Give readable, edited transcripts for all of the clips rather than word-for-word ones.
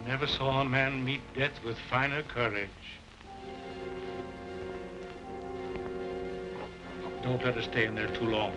I never saw a man meet death with finer courage. Don't let us stay in there too long.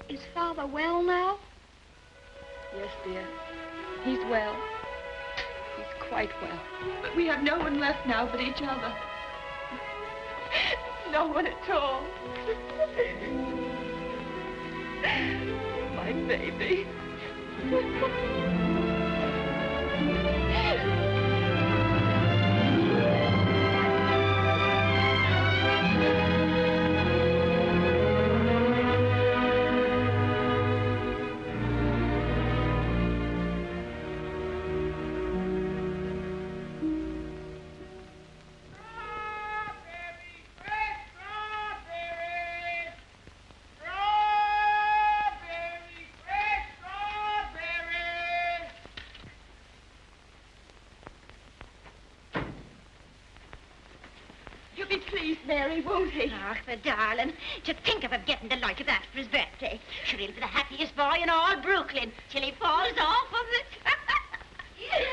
Is Father well now? Yes, dear. He's well. He's quite well. But we have no one left now but each other. No one at all. My baby. Mary, won't he? Ach, the darling. To think of him getting the like of that for his birthday. Sure, he'll be the happiest boy in all Brooklyn till he falls off of it. Yeah.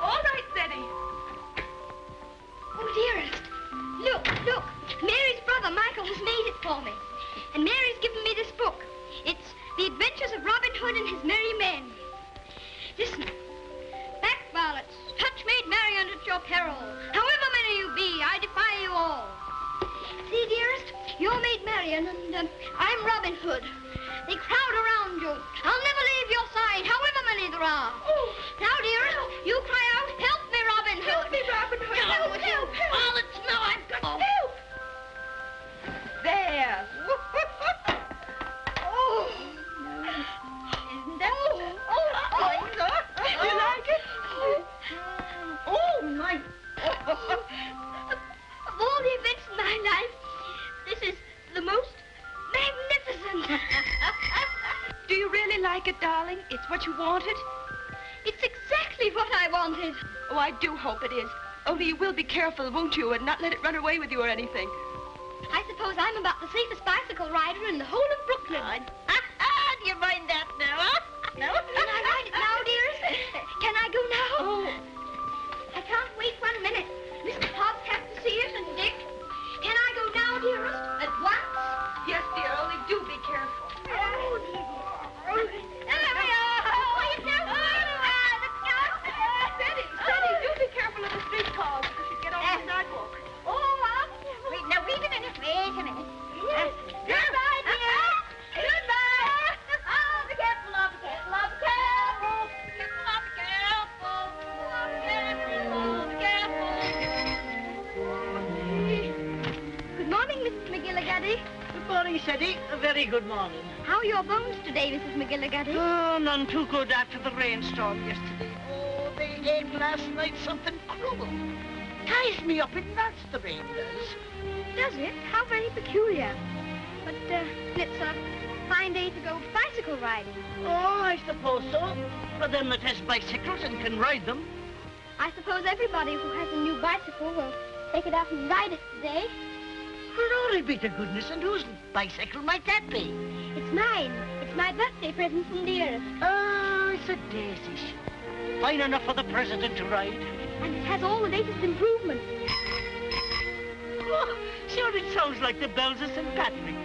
All right, Betty. Oh, dearest. Look. Mary's brother, Michael, has made it for me. And Mary's given me this book. It's The Adventures of Robin Hood and His Merry Men. Listen. Back varlets, touch maid Mary and at your peril. However many you be, I defy you all. See, dearest, you're maid Marian and I'm Robin Hood. They crowd around you. I'll never leave your side, however many there are. Oh. Now, dearest, you cry out, help me, Robin Hood. Help me, Robin Hood. Help. Varlets, no, I've got... Oh. Help. There. Oh. Isn't that... You like it? Oh, my... Of all the events in my life, this is the most magnificent. Do you really like it, darling? It's what you wanted? It's exactly what I wanted. Oh, I do hope it is. Only you will be careful, won't you, and not let it run away with you or anything. I suppose I'm about the safest bicycle rider in the whole of Brooklyn. Do you mind that now, huh? No? Can I ride it now, dearest? Can I go now? Oh. I can't wait 1 minute. Mr. Hobbs has to see it, and Dick. Can I go now, dearest? At once? Yes, dear, only do be careful. There we are. Quiet now. Steady, do be careful of the street cars because you get on the sidewalk. Wait a minute. Yes. Goodbye, dear. Goodbye. Oh, be careful, love, be careful. Good morning, Mrs. McGillicuddy. Good morning, Cedric. A very good morning. How are your bones today, Mrs. McGillicuddy? Oh, none too good after the rainstorm yesterday. Oh, they ate last night something cruel. Ties me up in knots, the rain does. Does it? How very peculiar. But it's a fine day to go bicycle riding. Oh, I suppose so. For them that has bicycles and can ride them. I suppose everybody who has a new bicycle will take it out and ride it today. Glory be to goodness, and whose bicycle might that be? It's mine. It's my birthday present from dearest. Oh, it's a daisy show. Fine enough for the president to ride. And it has all the latest improvements. Oh, sure, it sounds like the bells of St. Patrick.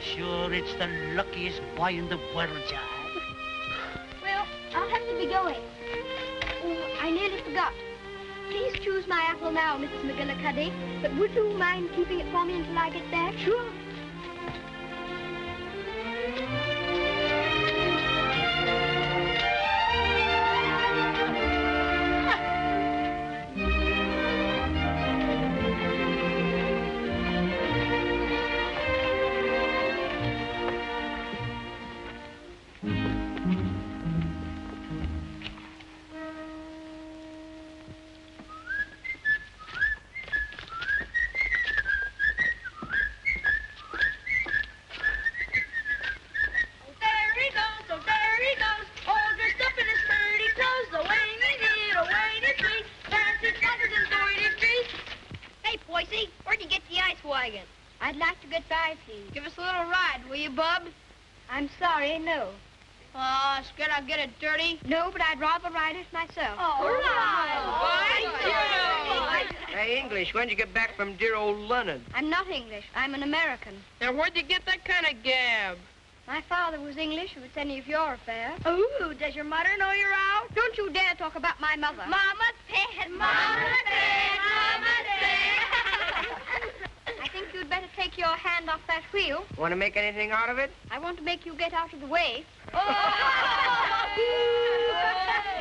Sure, it's the luckiest boy in the world, John. Well, I'll have to be going. Oh, I nearly forgot. Please choose my apple now, Mrs. McGillicuddy. But would you mind keeping it for me until I get back? Sure. goodbye, please. Give us a little ride, will you, Bub? I'm sorry, no. Oh, scared I'll get it dirty? No, but I'd rather ride it myself. Oh, Hey, English, when'd you get back from dear old London? I'm not English. I'm an American. Now, where'd you get that kind of gab? My father was English, if it's any of your affair. Ooh, does your mother know you're out? Don't you dare talk about my mother. Mama's pet, Mama's pet, Mama's I think you'd better take your hand off that wheel. Want to make anything out of it? I want to make you get out of the way.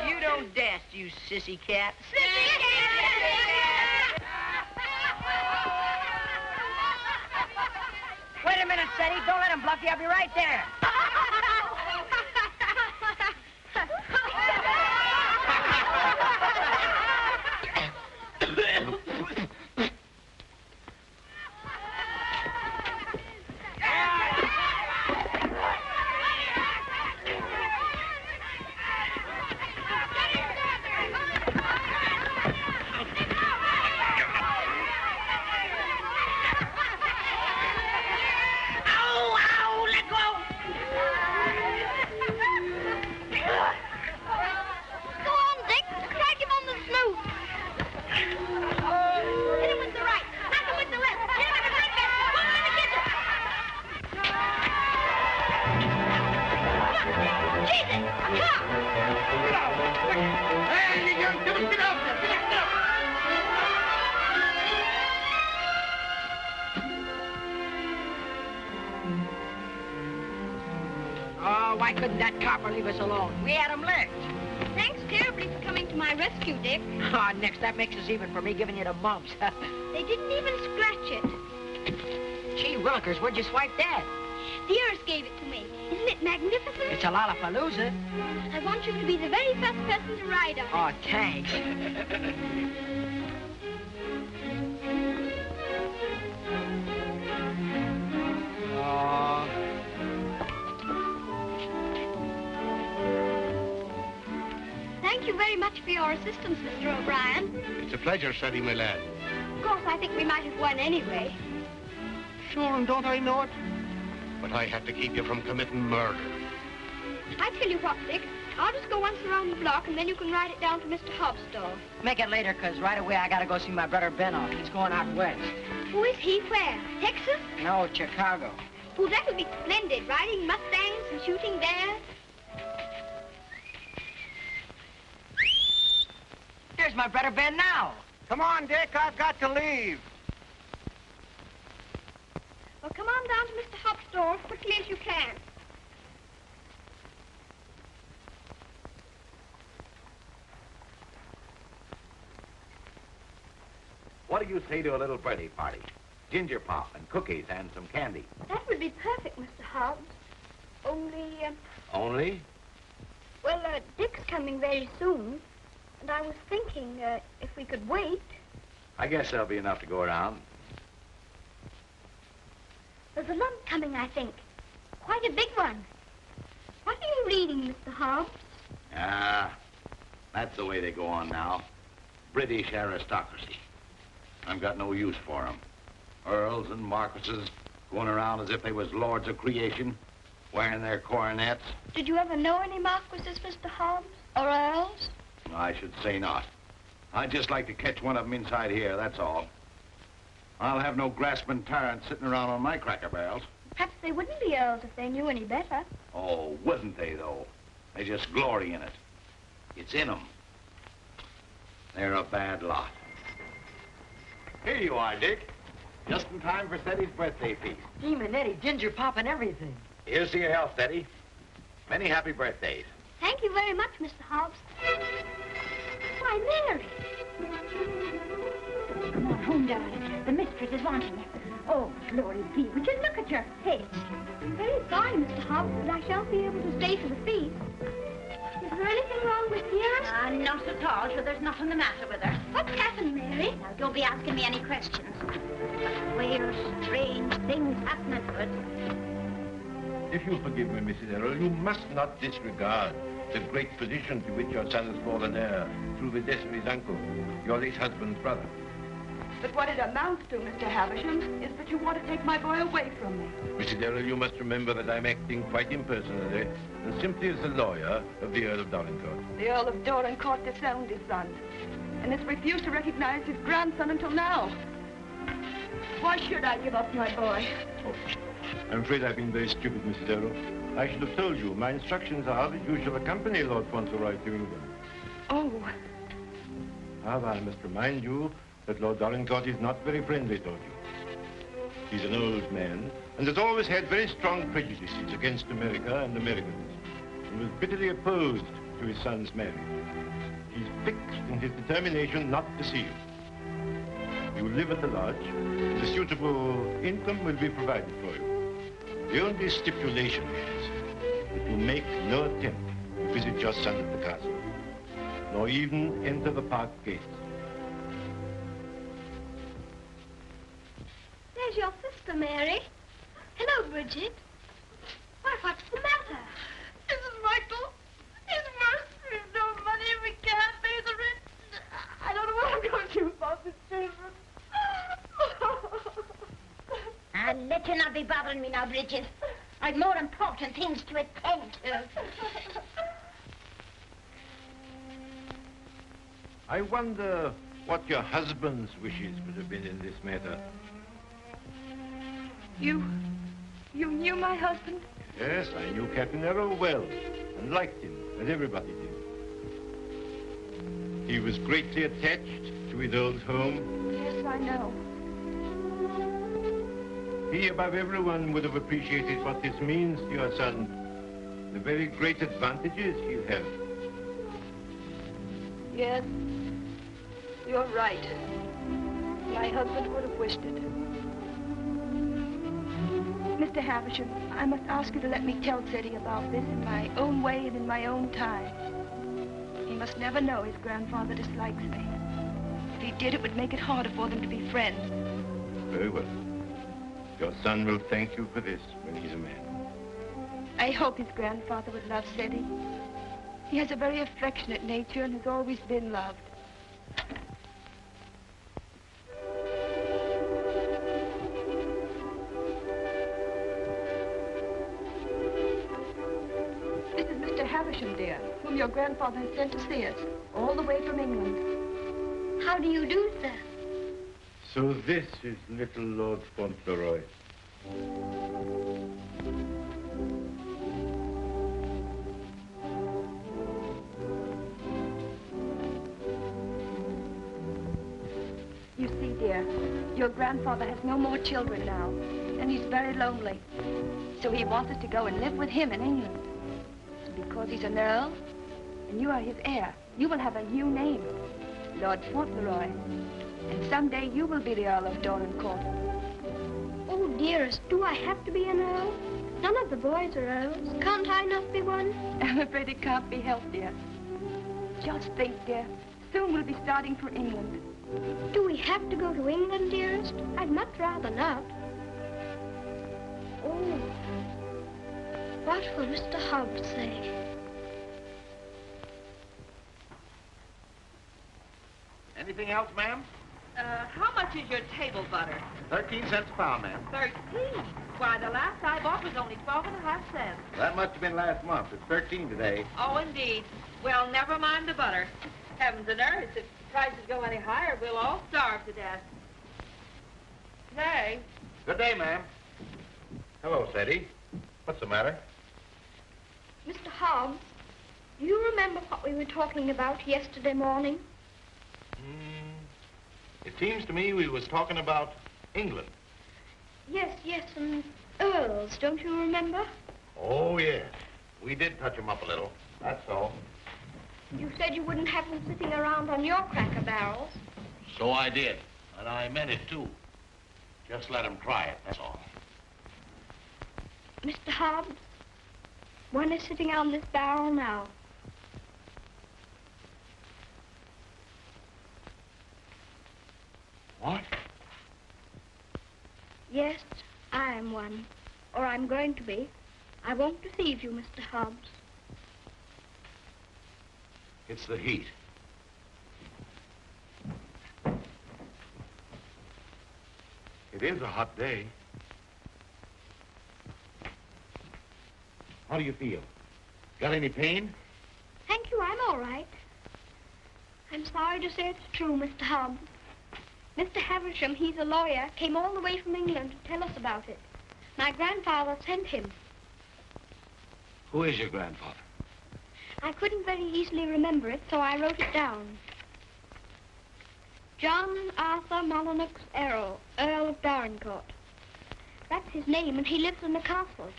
You don't dast, you sissy cat. Wait a minute, Cedric. Don't let him bluff you. I'll be right there. Why couldn't that copper leave us alone? We had him licked. Thanks terribly for coming to my rescue, Dick. Ah, next, that makes us even for me giving you the mumps. They didn't even scratch it. Gee willikers, where'd you swipe that? The Earth gave it to me. Isn't it magnificent? It's a Lollapalooza. I want you to be the very first person to ride on it. Oh, thanks. Thank you very much for your assistance, Mr. O'Brien. It's a pleasure, Cedric, my lad. Of course, I think we might have won anyway. Sure, and don't I know it? But I had to keep you from committing murder. I tell you what, Dick, I'll just go once around the block, and then you can ride it down to Mr. Hobbs' store. Make it later, 'cause right away I gotta go see my brother Benno. He's going out west. Who is he? Where? Texas? No, Chicago. Oh, that would be splendid, riding Mustangs and shooting bears. Here's my brother Ben now. Come on, Dick, I've got to leave. Well, come on down to Mr. Hobbs' store as quickly as you can. What do you say to a little birthday party? Ginger pop and cookies and some candy. That would be perfect, Mr. Hobbs. Only, Only? well, Dick's coming very soon. And I was thinking, if we could wait. I guess there'll be enough to go around. There's a lump coming, I think. Quite a big one. What are you reading, Mr. Hobbs? Ah, that's the way they go on now. British aristocracy. I've got no use for 'em. Earls and marquises going around as if they was lords of creation, wearing their coronets. Did you ever know any marquises, Mr. Hobbs? Or earls? I should say not. I'd just like to catch one of them inside here, that's all. I'll have no grasping tyrants sitting around on my cracker barrels. Perhaps they wouldn't be earls if they knew any better. Oh, wouldn't they, though? They just glory in it. It's in 'em. They're a bad lot. Here you are, Dick. Just in time for Teddy's birthday feast. Gee, Manetti, ginger pop and everything. Here's to your health, Teddy. Many happy birthdays. Thank you very much, Mr. Hobbs. Why, Mary. Come on home, darling. The mistress is wanting you. Oh, glory be. Would you look at your face? I'm very sorry, Mr. Hobbs, but I shan't be able to stay for the feast. Is there anything wrong with dearest? Not at all, sure there's nothing the matter with her. What's happened, Mary? Now, don't be asking me any questions. But queer, strange things happening to it. If you forgive me, Mrs. Errol, you must not disregard the great position to which your son has fallen heir through the death of his uncle, your late husband's brother. But what it amounts to, Mr. Havisham, is that you want to take my boy away from me. Mrs. Errol, you must remember that I'm acting quite impersonally and simply as the lawyer of the Earl of Dorincourt. The Earl of Dorincourt disowned his son and has refused to recognize his grandson until now. Why should I give up my boy? Oh, I'm afraid I've been very stupid, Mrs. Errol. I should have told you. My instructions are that you shall accompany Lord Fauntleroy to England. Oh. However, I must remind you that Lord Dorincourt is not very friendly toward you. He's an old man and has always had very strong prejudices against America and Americans and was bitterly opposed to his son's marriage. He's fixed in his determination not to see you. You will live at the lodge, and a suitable income will be provided for you. The only stipulation is that you make no attempt to visit your son at the castle, nor even enter the park gates. There's your sister, Mary. Hello, Bridget. Why, what's the matter? Mrs. Michael, it's worse. We've no money. We can't pay the rent. I don't know what I'm going to do about the children. I'll let you not be bothering me now, Bridget. I've more important things to attend to. I wonder what your husband's wishes would have been in this matter. You knew my husband? Yes, I knew Captain Errol well and liked him, as everybody did. He was greatly attached to his old home. Yes, I know. He, above everyone, would have appreciated what this means to your son. The very great advantages he'll have. Yes, you're right. My husband would have wished it. Mr. Havisham, I must ask you to let me tell Cedric about this in my own way and in my own time. He must never know his grandfather dislikes me. If he did, it would make it harder for them to be friends. Very well. Your son will thank you for this when he's a man. I hope his grandfather would love Cedric. He has a very affectionate nature and has always been loved. This is Mr. Havisham, dear, whom your grandfather has sent to see us, all the way from England. How do you do, sir? So this is Little Lord Fauntleroy. You see, dear, your grandfather has no more children now, and he's very lonely. So he wants us to go and live with him in England. And because he's an earl, and you are his heir, you will have a new name, Lord Fauntleroy. And someday you will be the Earl of Dorincourt. Oh, dearest, do I have to be an earl? None of the boys are earls. Can't I not be one? I'm afraid it can't be helped, dear. Just think, dear. Soon we'll be starting for England. Do we have to go to England, dearest? I'd much rather not. Oh, what will Mr. Hobbs say? Anything else, ma'am? How much is your table butter? 13 cents a pound, ma'am. 13? Why, the last I bought was only 12.5 cents. That must have been last month. It's 13 today. Oh, indeed. Well, never mind the butter. Heavens and earth, if the prices go any higher, we'll all starve to death. Nay. Good day, ma'am. Hello, Cedric. What's the matter? Mr. Hobbs, do you remember what we were talking about yesterday morning? It seems to me we was talking about England. Yes, and earls, don't you remember? Oh, yes. We did touch them up a little. That's all. You said you wouldn't have them sitting around on your cracker barrels. So I did. And I meant it, too. Just let them try it, that's all. Mr. Hobbs, one is sitting on this barrel now. What? Yes, I am one. Or I'm going to be. I won't deceive you, Mr. Hobbs. It's the heat. It is a hot day. How do you feel? Got any pain? Thank you, I'm all right. I'm sorry to say it's true, Mr. Hobbs. Mr. Havisham, he's a lawyer, came all the way from England to tell us about it. My grandfather sent him. Who is your grandfather? I couldn't very easily remember it, so I wrote it down. John Arthur Molyneux Errol, Earl of Dorincourt. That's his name, and he lives in a castle.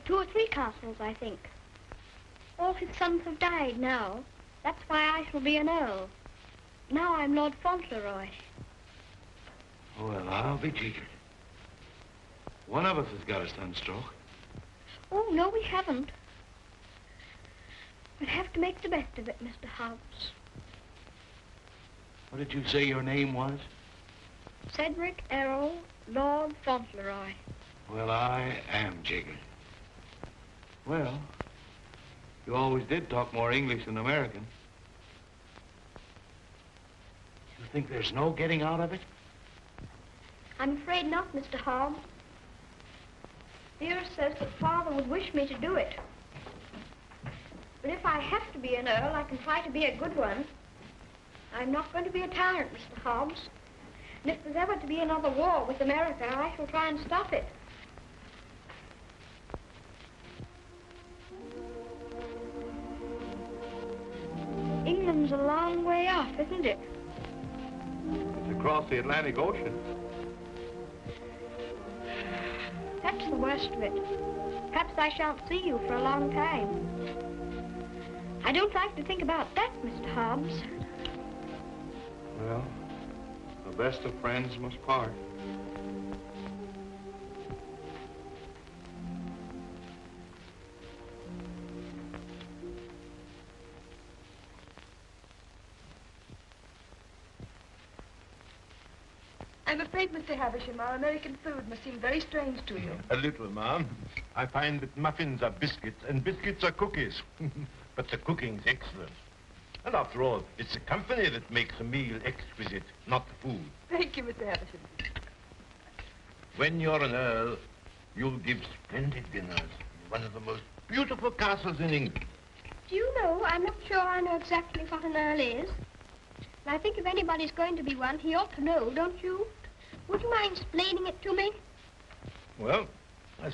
2 or 3 castles, I think. All his sons have died now. That's why I shall be an earl. Now I'm Lord Fauntleroy. Well, I'll be jiggered. One of us has got a sunstroke. Oh, no, we haven't. We'll have to make the best of it, Mr. Hobbs. What did you say your name was? Cedric Errol, Lord Fauntleroy. Well, I am jiggered. Well, you always did talk more English than American. You think there's no getting out of it? I'm afraid not, Mr. Hobbs. Dearest says that Father would wish me to do it. But if I have to be an earl, I can try to be a good one. I'm not going to be a tyrant, Mr. Hobbs. And if there's ever to be another war with America, I shall try and stop it. England's a long way off, isn't it? It's across the Atlantic Ocean. That's the worst of it. Perhaps I shan't see you for a long time. I don't like to think about that, Mr. Hobbs. Well, the best of friends must part. I'm afraid, Mr. Havisham, our American food must seem very strange to you. A little, ma'am. I find that muffins are biscuits and biscuits are cookies. But the cooking's excellent. And after all, it's the company that makes a meal exquisite, not the food. Thank you, Mr. Havisham. When you're an earl, you'll give splendid dinners in one of the most beautiful castles in England. Do you know, I'm not sure I know exactly what an earl is. And I think if anybody's going to be one, he ought to know, don't you? Would you mind explaining it to me? Well,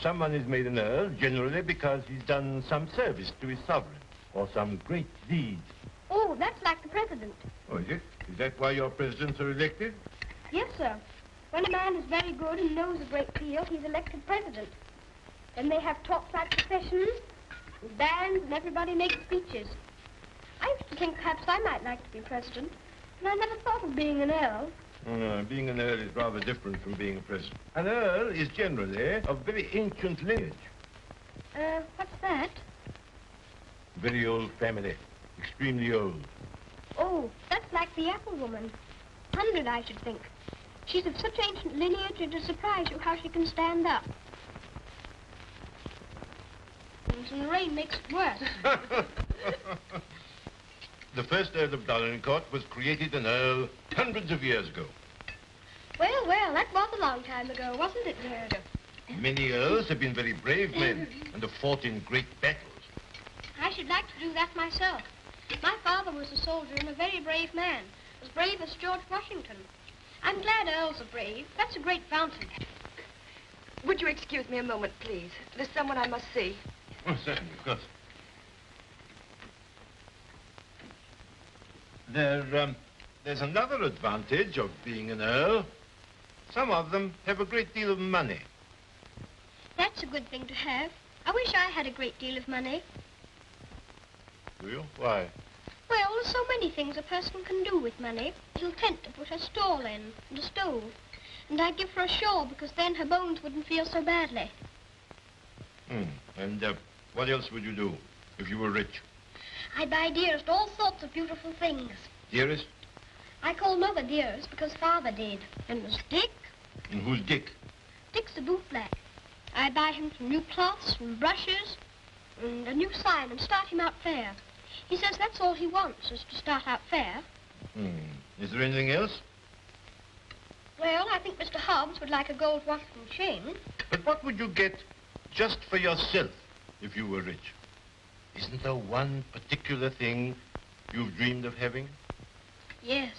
someone is made an earl generally because he's done some service to his sovereign or some great deed. Oh, that's like the president. Oh, is it? Is that why your presidents are elected? Yes, sir. When a man is very good and knows a great deal, he's elected president. Then they have talks like processions, and bands, and everybody makes speeches. I used to think perhaps I might like to be president, and I never thought of being an earl. Oh, no, being an earl is rather different from being a president. An earl is generally of very ancient lineage. What's that? Very old family. Extremely old. Oh, that's like the apple woman. 100, I should think. She's of such ancient lineage, it'll surprise you how she can stand up. And the rain makes it worse. The first Earl of Dorincourt was created an earl hundreds of years ago. Well, well, that was a long time ago, wasn't it, dear? Many earls have been very brave men and have fought in great battles. I should like to do that myself. My father was a soldier and a very brave man, as brave as George Washington. I'm glad earls are brave. That's a great fountain. Would you excuse me a moment, please? There's someone I must see. Oh, certainly, of course. There's another advantage of being an earl. Some of them have a great deal of money. That's a good thing to have. I wish I had a great deal of money. Do you? Why? Well, there's so many things a person can do with money. A little tent to put her stall in, and a stove. And I'd give her a shawl, because then her bones wouldn't feel so badly. And what else would you do if you were rich? I'd buy Dearest all sorts of beautiful things. Dearest? I call Mother Dearest because Father did. And there's Dick. And who's Dick? Dick's a bootblack. I'd buy him some new cloths and brushes and a new sign and start him out fair. He says that's all he wants, is to start out fair. Is there anything else? Well, I think Mr. Hobbs would like a gold watch and chain. But what would you get just for yourself if you were rich? Isn't there one particular thing you've dreamed of having? Yes.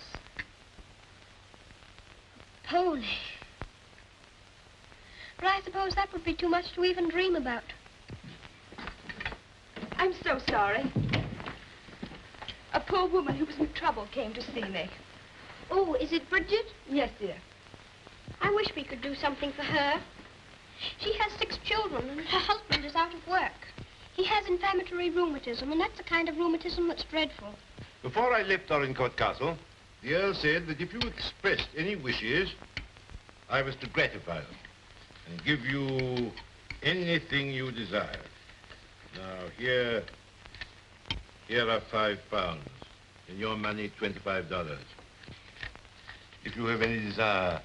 A pony. But I suppose that would be too much to even dream about. I'm so sorry. A poor woman who was in trouble came to see me. Oh, is it Bridget? Yes, dear. I wish we could do something for her. She has 6 children, and her husband is out of work. He has inflammatory rheumatism, and that's the kind of rheumatism that's dreadful. Before I left Dorincourt Castle, the Earl said that if you expressed any wishes, I was to gratify them and give you anything you desire. Now, here are £5. In your money, $25. If you have any desire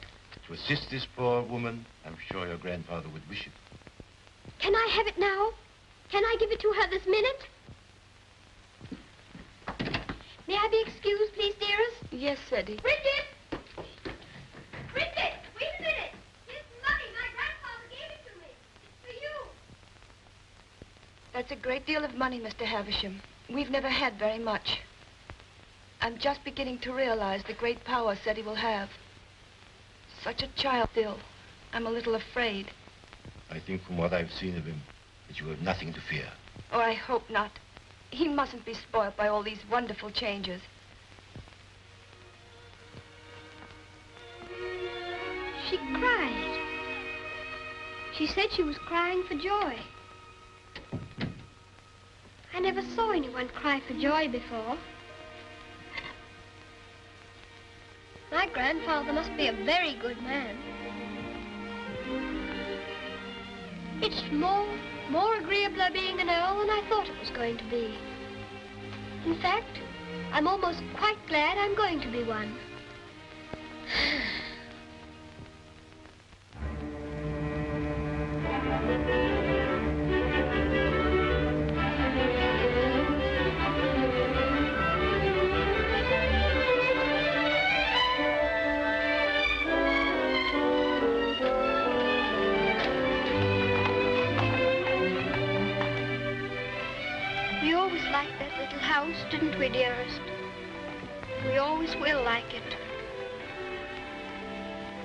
to assist this poor woman, I'm sure your grandfather would wish it. Can I have it now? Can I give it to her this minute? May I be excused, please, dearest? Yes, Eddie. Bridget! Bridget, wait a minute. Here's money. My grandfather gave it to me. It's for you. That's a great deal of money, Mr. Havisham. We've never had very much. I'm just beginning to realize the great power Eddie will have. Such a child still. I'm a little afraid. I think from what I've seen of him, that you have nothing to fear. Oh, I hope not. He mustn't be spoiled by all these wonderful changes. She cried. She said she was crying for joy. I never saw anyone cry for joy before. My grandfather must be a very good man. It's more agreeabler being an Earl than I thought it was going to be. In fact, I'm almost quite glad I'm going to be one. We always liked that little house, didn't we, dearest? We always will like it.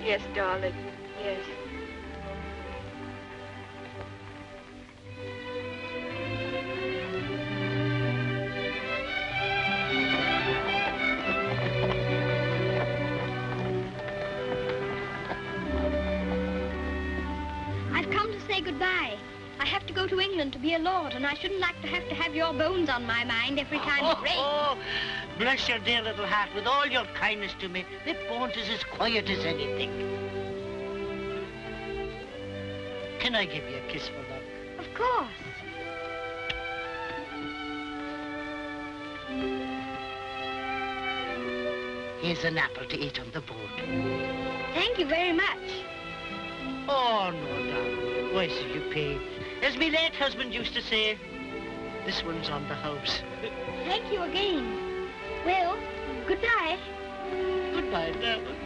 Yes, darling. Yes. I've come to say goodbye. I have to go to England to be a lord, and I shouldn't like to have your bones on my mind every time it rains. Oh, bless your dear little heart. With all your kindness to me, the Bones is as quiet as anything. Can I give you a kiss for luck? Of course. Here's an apple to eat on the boat. Thank you very much. Oh, no, darling. Why should you pay? As me late husband used to say, this one's on the house. Thank you again. Well, goodbye. Goodbye, darling.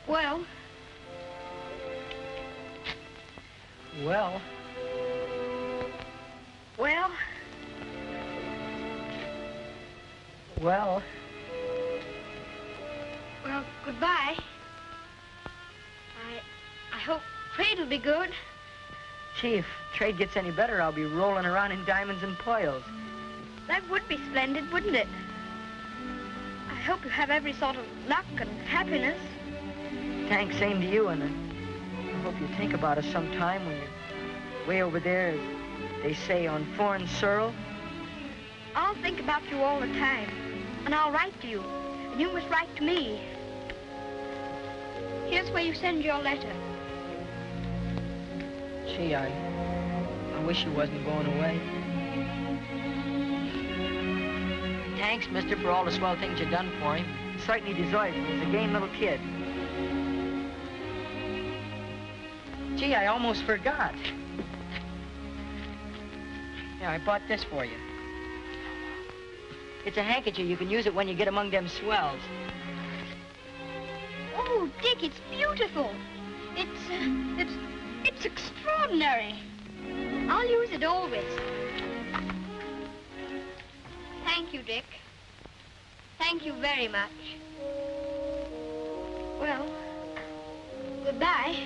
Well, Well, well, well, well, goodbye. I hope trade will be good. gee, if trade gets any better, I'll be rolling around in diamonds and pearls. That would be splendid, wouldn't it? I hope you have every sort of luck and happiness. Thanks, same to you, and I hope you think about us sometime when you're way over there, as they say, on foreign soil. I'll think about you all the time, and I'll write to you, and you must write to me. Here's where you send your letter. Gee, I wish you wasn't going away. Thanks, mister, for all the swell things you've done for him. He certainly deserves it. He's a game little kid. Gee, I almost forgot. Yeah, I bought this for you. It's a handkerchief. You can use it when you get among them swells. Oh, Dick, it's beautiful. It's extraordinary. I'll use it always. Thank you, Dick. Thank you very much. Well, goodbye.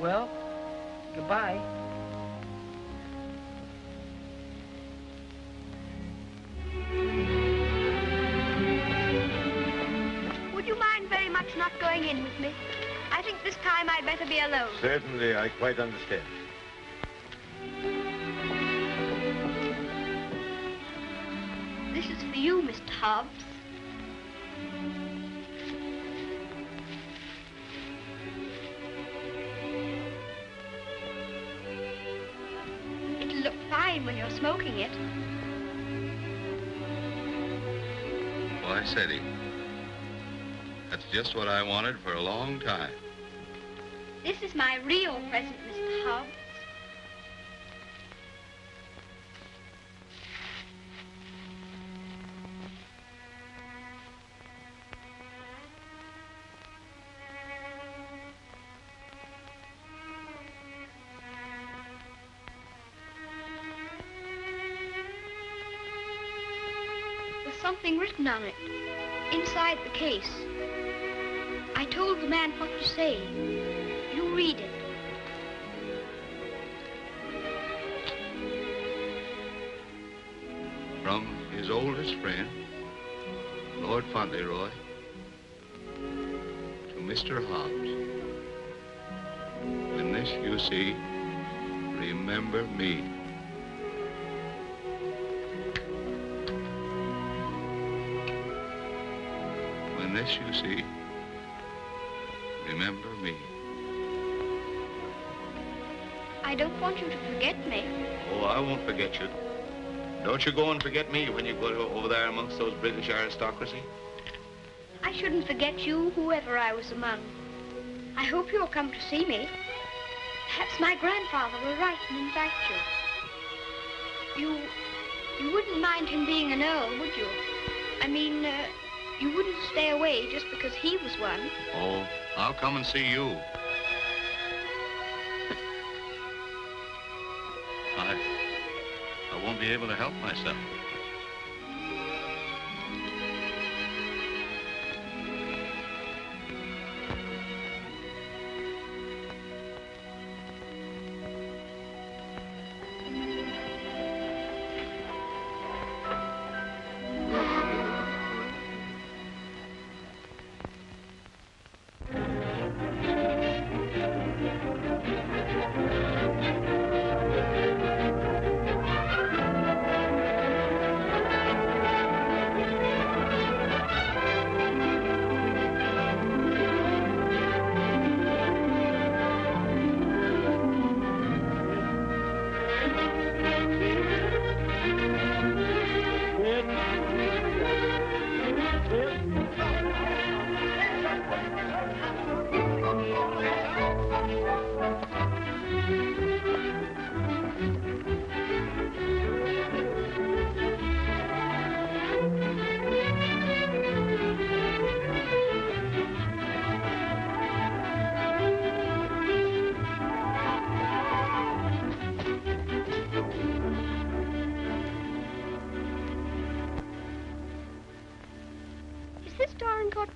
Well, goodbye. Would you mind very much not going in with me? I think this time I'd better be alone. Certainly, I quite understand. This is for you, Mr. Hobbs. It'll look fine when you're smoking it. Why, Cedric, that's just what I wanted for a long time. This is my real present, Mr. Hobbs. There's something written on it, inside the case. I told the man what to say. You read it. From his oldest friend, Lord Fauntleroy, to Mr. Hobbs. When this you see, remember me. When this you see, remember me. I don't want you to forget me. Oh, I won't forget you. Don't you go and forget me when you go over there amongst those British aristocracy. I shouldn't forget you, whoever I was among. I hope you'll come to see me. Perhaps my grandfather will write and invite you. You wouldn't mind him being an earl, would you? I mean, you wouldn't stay away just because he was one. Oh, I'll come and see you. I won't be able to help myself.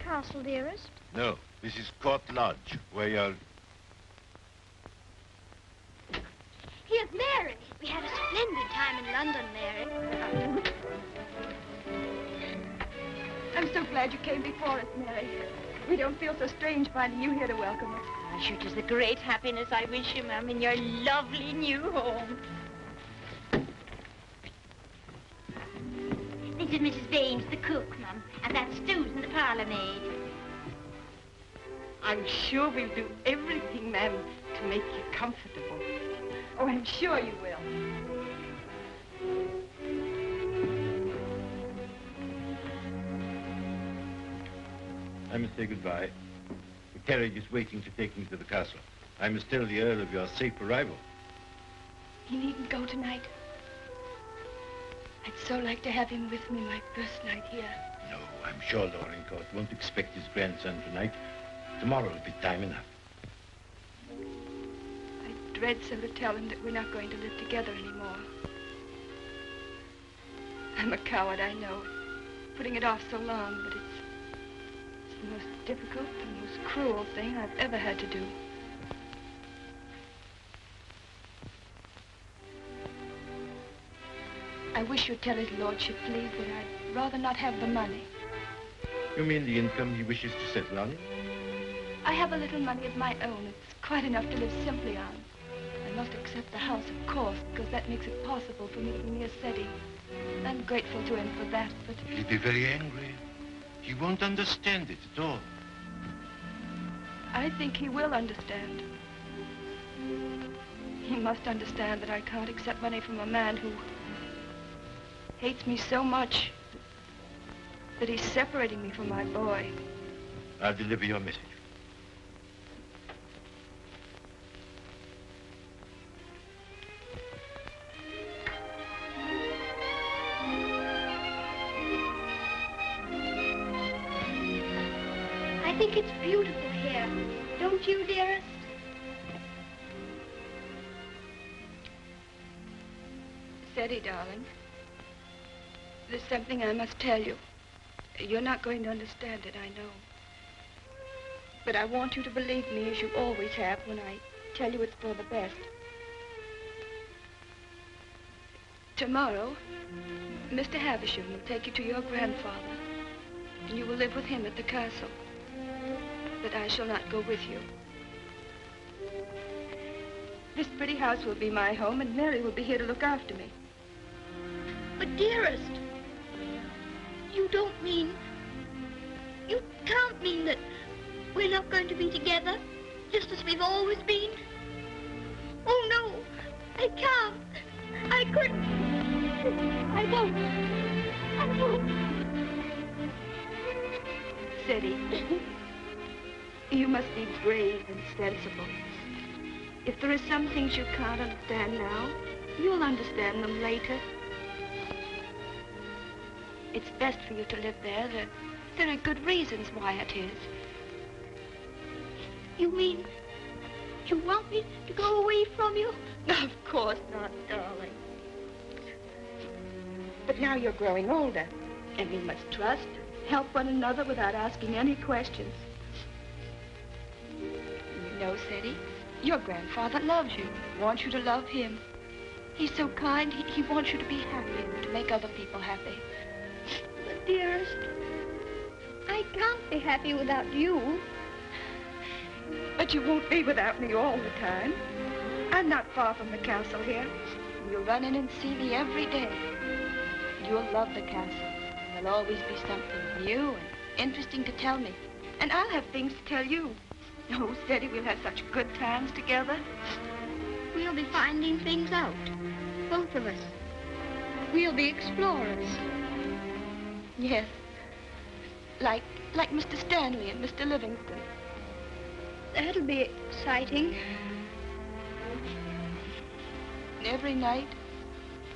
Castle, dearest? No, this is Court Lodge, where you're... Here's Mary. We had a splendid time in London, Mary. I'm so glad you came before us, Mary. We don't feel so strange finding you here to welcome us. I'm sure it is a great happiness I wish you, ma'am, in your lovely new home. This is Mrs. Baines, the cook, ma'am, and that's Susan, the parlour maid. I'm sure we'll do everything, ma'am, to make you comfortable. Oh, I'm sure you will. I must say goodbye. The carriage is waiting to take me to the castle. I must tell the Earl of your safe arrival. He needn't go tonight. I'd so like to have him with me my first night here. No, I'm sure Dorincourt won't expect his grandson tonight. Tomorrow will be time enough. I dread so to tell him that we're not going to live together anymore. I'm a coward, I know, putting it off so long, but it's the most difficult, the most cruel thing I've ever had to do. I wish you'd tell his lordship, please, that I'd rather not have the money. You mean the income he wishes to settle on? I have a little money of my own. It's quite enough to live simply on. I must accept the house, of course, because that makes it possible for me to be near Cedric. I'm grateful to him for that, but... He'll be very angry. He won't understand it at all. I think he will understand. He must understand that I can't accept money from a man who hates me so much that he's separating me from my boy. I'll deliver your message. I think it's beautiful here. Don't you, dearest? Cedric, darling, there's something I must tell you. You're not going to understand it, I know. But I want you to believe me, as you always have, when I tell you it's for the best. Tomorrow, Mr. Havisham will take you to your grandfather, and you will live with him at the castle. But I shall not go with you. This pretty house will be my home, and Mary will be here to look after me. But, dearest, you don't mean... You can't mean that we're not going to be together, just as we've always been. Oh, no, I can't. I couldn't. I won't. I won't. Cedric, you must be brave and sensible. If there are some things you can't understand now, you'll understand them later. It's best for you to live there. There are good reasons why it is. You mean you want me to go away from you? Of course not, darling. But now you're growing older, and we must trust, help one another without asking any questions. You know, Cedric, your grandfather loves you, wants you to love him. He's so kind, he wants you to be happy and to make other people happy. But, dearest, I can't be happy without you. But you won't be without me all the time. I'm not far from the castle here. You'll run in and see me every day. You'll love the castle. There'll always be something new and interesting to tell me. And I'll have things to tell you. Oh, Cedric, we'll have such good times together. We'll be finding things out, both of us. We'll be explorers. Yes. Like Mr. Stanley and Mr. Livingston. That'll be exciting. Every night,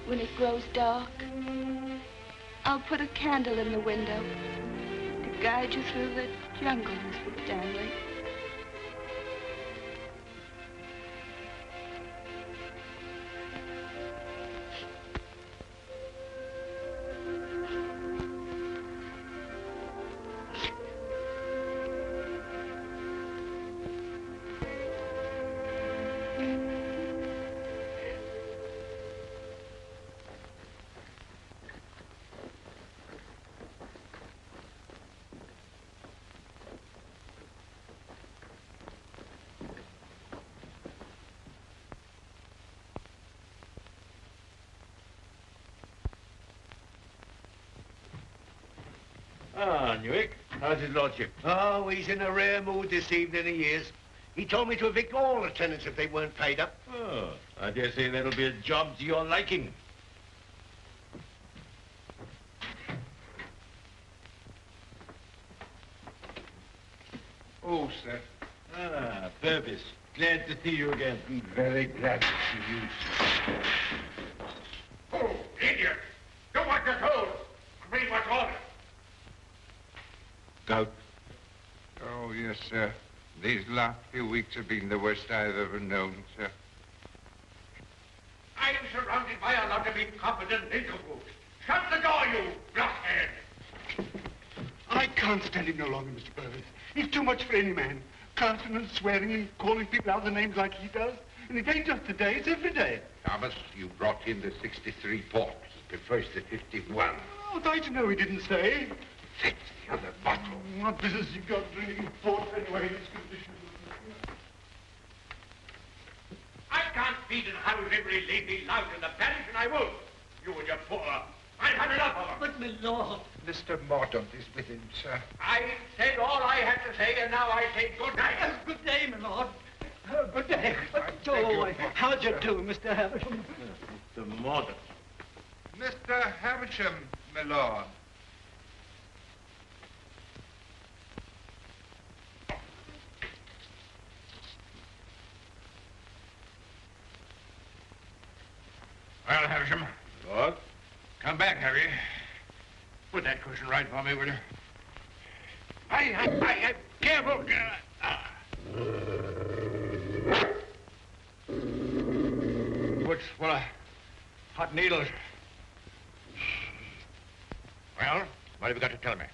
when it grows dark, I'll put a candle in the window to guide you through the jungle, Mr. Stanley. Ah, Newick, how's his lordship? Oh, he's in a rare mood this evening, he is. He told me to evict all the tenants if they weren't paid up. Oh, I dare say that'll be a job to your liking. Oh, sir. Ah, Purvis. Glad to see you again. Very glad to see you, sir. Oh, idiot! Do what you're told. Read what's ordered. Gout. Oh, yes, sir. These last few weeks have been the worst I've ever known, sir. I'm surrounded by a lot of incompetent nincompoofs. Shut the door, you blockhead! I can't stand him no longer, Mr. Purvis. He's too much for any man. Cursing and swearing and calling people out their names like he does. And it ain't just today, it's every day. Thomas, you brought in the 63 port. He prefers the 51. Oh, I'd like to know he didn't say. Fix the other bottle. What business you got drinking port anyway in this condition? I can't feed and house every lady lout in the parish, and I won't. You and your poor. I've had enough of them. But, my lord. Mr. Mordaunt is with him, sir. I said all I had to say, and now I say good night. Good day, my lord. Good day. Oh, how'd you do, Mr. Havisham? Mr. Mordaunt. Mr. Havisham, my lord. Well, Havisham, Lord? come back, have you? Put that cushion right for me, will you? I careful. What's full of hot needles? Well, what have you got to tell me?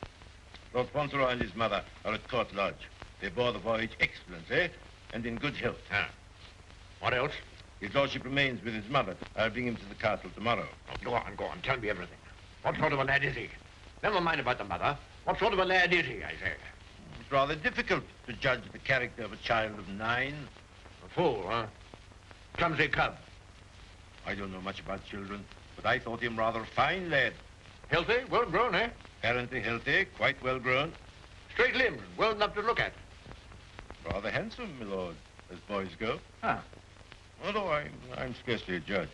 Lord Fauntleroy and his mother are at Court Lodge. They bore the voyage excellently and in good health. Ah. What else? His lordship remains with his mother. I'll bring him to the castle tomorrow. Oh, go on. Tell me everything. What sort of a lad is he? Never mind about the mother. What sort of a lad is he, I say? It's rather difficult to judge the character of a child of 9. A fool, huh? Clumsy cub. I don't know much about children, but I thought him rather a fine lad. Healthy, well grown, eh? Apparently healthy, quite well grown. Straight limbs, well enough to look at. Rather handsome, my lord, as boys go. Huh. Although I'm scarcely a judge.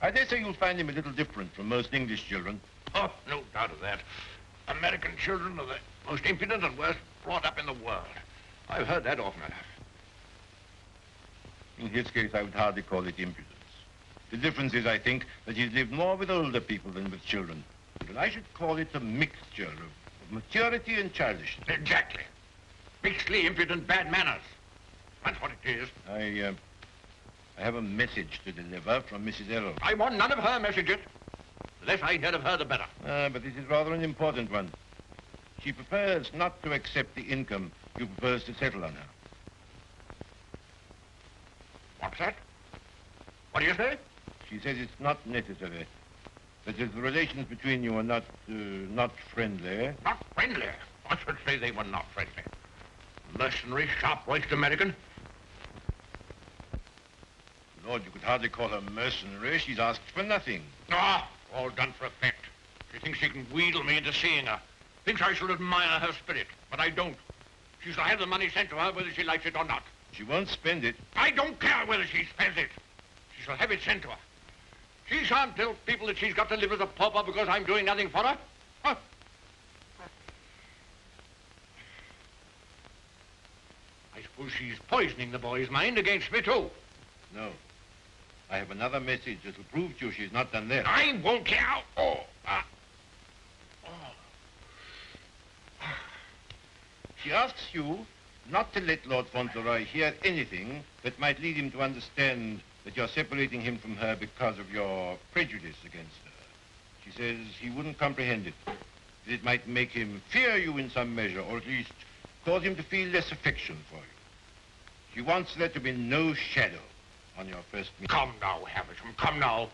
I dare say you'll find him a little different from most English children. Oh, no doubt of that. American children are the most impudent and worst brought up in the world. I've heard that often enough. In his case, I would hardly call it impudence. The difference is, I think, that he's lived more with older people than with children. And I should call it a mixture of maturity and childishness. Exactly. Mixedly impudent bad manners. That's what it is. I have a message to deliver from Mrs. Errol. I want none of her messages. The less I hear of her, the better. But this is rather an important one. She prefers not to accept the income you propose to settle on her. What's that? What do you say? She says it's not necessary. That is, the relations between you are not friendly. Not friendly? I should say they were not friendly. Mercenary, sharp-voiced American. Lord, you could hardly call her mercenary. She's asked for nothing. Ah, all done for effect. She thinks she can wheedle me into seeing her. Thinks I shall admire her spirit, but I don't. She shall have the money sent to her whether she likes it or not. She won't spend it. I don't care whether she spends it. She shall have it sent to her. She shan't tell people that she's got to live as a pauper because I'm doing nothing for her. Huh? I suppose she's poisoning the boy's mind against me, too. No. I have another message that'll prove to you she's not done that. I won't care. She asks you not to let Lord Fauntleroy hear anything that might lead him to understand that you're separating him from her because of your prejudice against her. She says he wouldn't comprehend it. That it might make him fear you in some measure, or at least cause him to feel less affection for you. She wants there to be no shadow on your first meeting. Come now, Havisham, come now.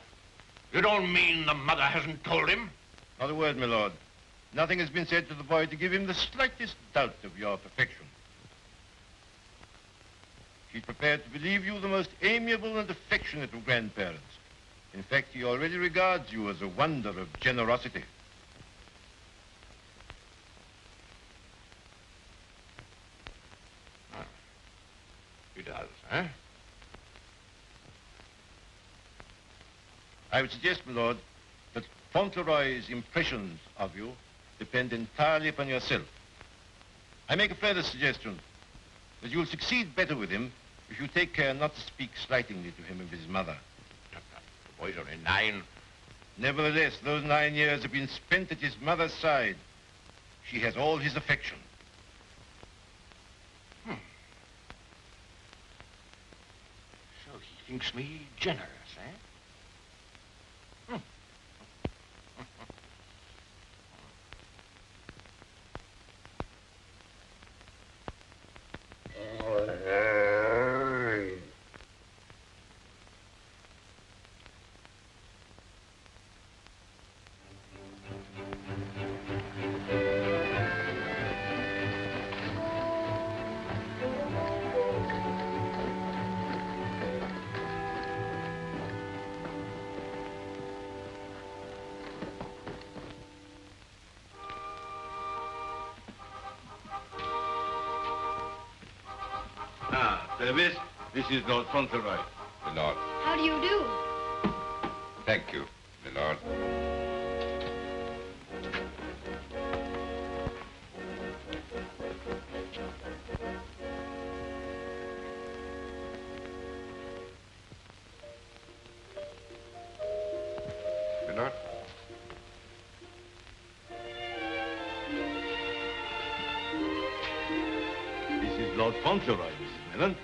You don't mean the mother hasn't told him? Not a word, my lord. Nothing has been said to the boy to give him the slightest doubt of your perfection. She's prepared to believe you the most amiable and affectionate of grandparents. In fact, he already regards you as a wonder of generosity. Huh? I would suggest, my lord, that Fauntleroy's impressions of you depend entirely upon yourself. I make a further suggestion, that you'll succeed better with him if you take care not to speak slightingly to him of his mother. The boy's only 9. Nevertheless, those 9 years have been spent at his mother's side. She has all his affection. So he thinks me generous, eh? Service, this is Lord Fauntleroy. My lord. How do you do? Thank you, my lord. My lord. This is Lord Fauntleroy, Mrs. Mellon.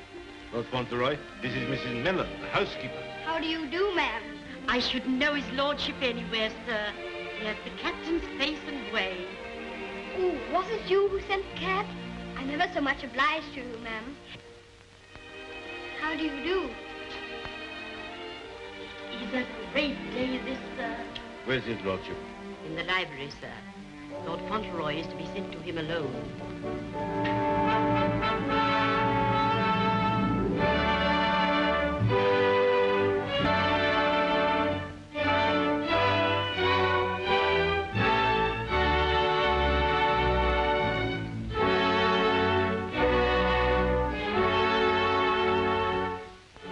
Lord Fauntleroy, this is Mrs. Mellon, the housekeeper. How do you do, ma'am? I shouldn't know his lordship anywhere, sir. He has the captain's face and way. Oh, was it you who sent the cab? I'm ever so much obliged to you, ma'am. How do you do? He's a great day, this, sir. Where's his lordship? In the library, sir. Lord Fauntleroy is to be sent to him alone.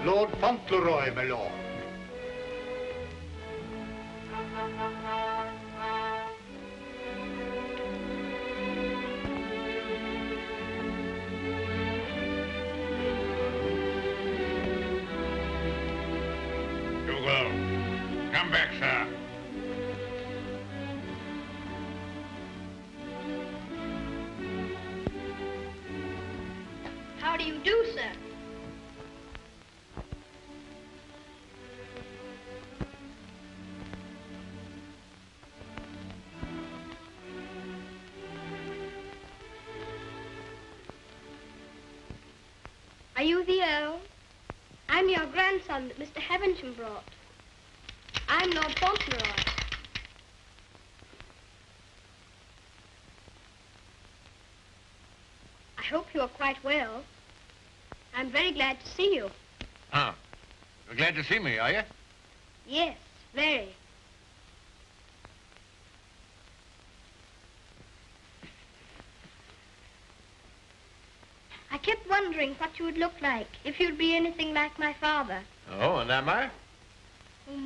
Lord Fauntleroy, my lord. Dougal, come back, sir. How do you do, sir? Are you the Earl? I'm your grandson that Mr. Havisham brought. I'm Lord Fauntleroy. I hope you are quite well. I'm very glad to see you. Ah, you're glad to see me, are you? Yes, very. I kept wondering what you would look like if you'd be anything like my father. Oh, and am I?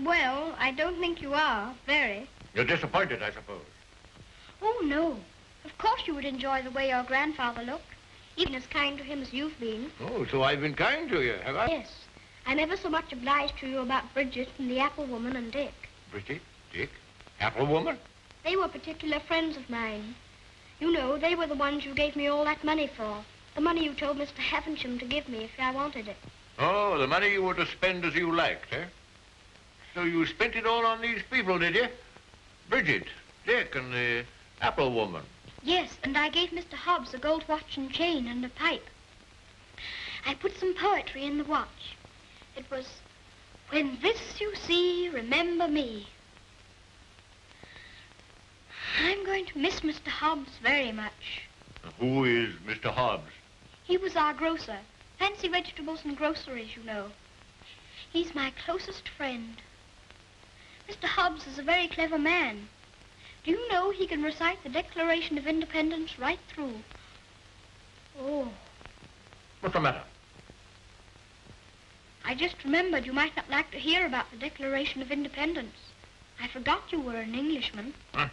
Well, I don't think you are, very. You're disappointed, I suppose. Oh, no. Of course you would enjoy the way your grandfather looked, even as kind to him as you've been. Oh, so I've been kind to you, have I? Yes. I'm ever so much obliged to you about Bridget and the apple woman and Dick. Bridget, Dick, apple woman? They were particular friends of mine. You know, they were the ones you gave me all that money for. The money you told Mr. Havisham to give me if I wanted it. Oh, the money you were to spend as you liked, eh? So you spent it all on these people, did you? Bridget, Dick, and the apple woman. Yes, and I gave Mr. Hobbs a gold watch and chain and a pipe. I put some poetry in the watch. It was, "When this you see, remember me." I'm going to miss Mr. Hobbs very much. Who is Mr. Hobbs? He was our grocer. Fancy vegetables and groceries, you know. He's my closest friend. Mr. Hobbs is a very clever man. Do you know he can recite the Declaration of Independence right through? Oh. What's the matter? I just remembered you might not like to hear about the Declaration of Independence. I forgot you were an Englishman. Huh?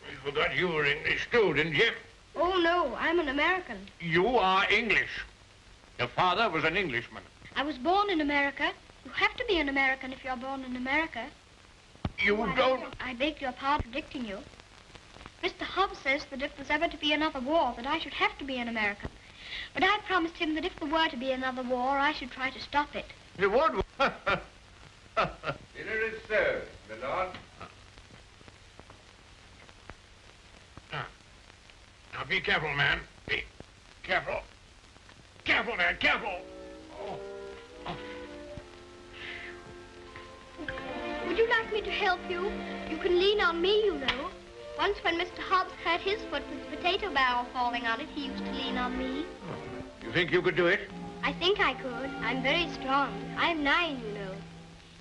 You forgot you were English too, didn't you? Oh, no, I'm an American. You are English. Your father was an Englishman. I was born in America. You have to be an American if you're born in America. You don't... I beg your pardon for predicting you. Mr. Hobbs says that if there's ever to be another war, that I should have to be an American. But I promised him that if there were to be another war, I should try to stop it. You would? Dinner is served, my lord. Now, be careful, man. Be careful. Careful, man, careful. Oh. Would you like me to help you? You can lean on me, you know. Once when Mr. Hobbs hurt his foot with the potato barrel falling on it, he used to lean on me. You think you could do it? I think I could. I'm very strong. I'm 9, you know.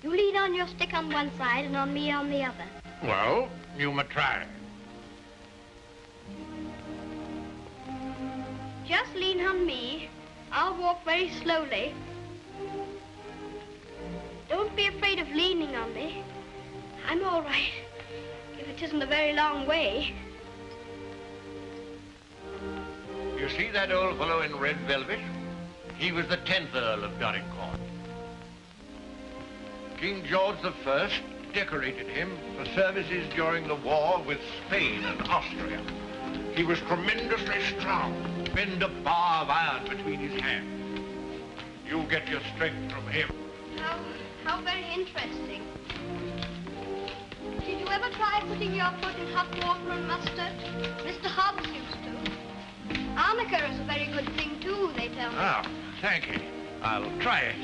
You lean on your stick on one side and on me on the other. Well, you may try. Just lean on me. I'll walk very slowly. Don't be afraid of leaning on me. I'm all right, if it isn't a very long way. You see that old fellow in red velvet? He was the 10th Earl of Dorincourt. King George I decorated him for services during the war with Spain and Austria. He was tremendously strong, bend a bar of iron between his hands. You get your strength from him. How very interesting. Did you ever try putting your foot in hot water and mustard? Mr. Hobbs used to. Arnica is a very good thing, too, they tell me. Ah, thank you. I'll try it.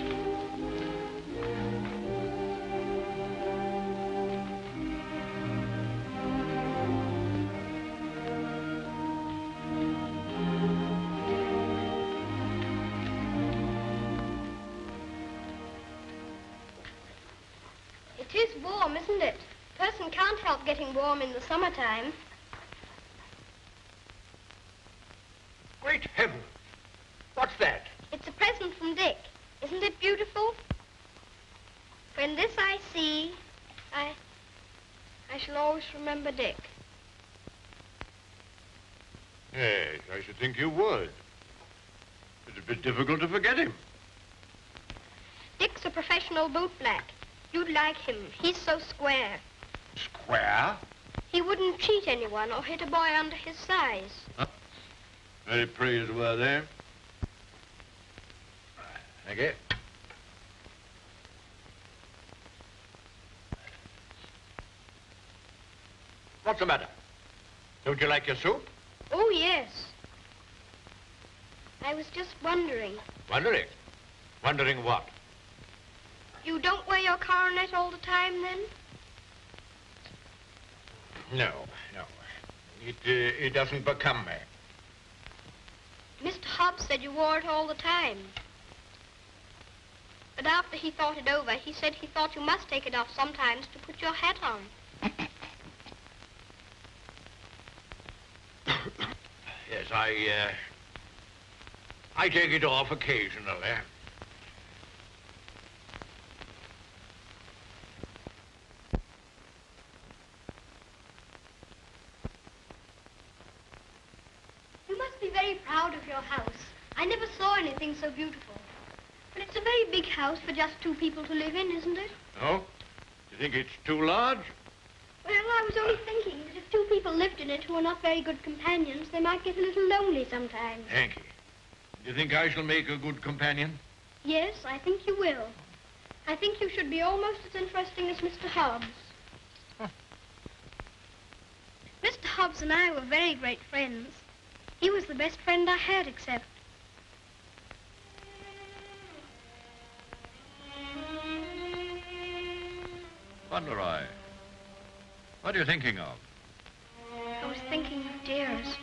It is warm, isn't it? A person can't help getting warm in the summertime. Great heaven! What's that? It's a present from Dick. Isn't it beautiful? When this I see, I shall always remember Dick. Yes, I should think you would. It's a bit difficult to forget him. Dick's a professional bootblack. You'd like him. He's so square. Square? He wouldn't cheat anyone or hit a boy under his size. Huh? Very praiseworthy. Thank you. What's the matter? Don't you like your soup? Oh, yes. I was just wondering. Wondering? Wondering what? You don't wear your coronet all the time, then? No. It doesn't become me. Mr. Hobbs said you wore it all the time. But after he thought it over, he said he thought you must take it off sometimes to put your hat on. Yes, I take it off occasionally. You must be very proud of your house. I never saw anything so beautiful. But it's a very big house for just 2 people to live in, isn't it? Oh? You think it's too large? Well, I was only thinking that if 2 people lived in it who are not very good companions, they might get a little lonely sometimes. Thank you. Do you think I shall make a good companion? Yes, I think you will. I think you should be almost as interesting as Mr. Hobbs. Huh. Mr. Hobbs and I were very great friends. He was the best friend I had, except... Fauntleroy, what are you thinking of? I was thinking of Dearest.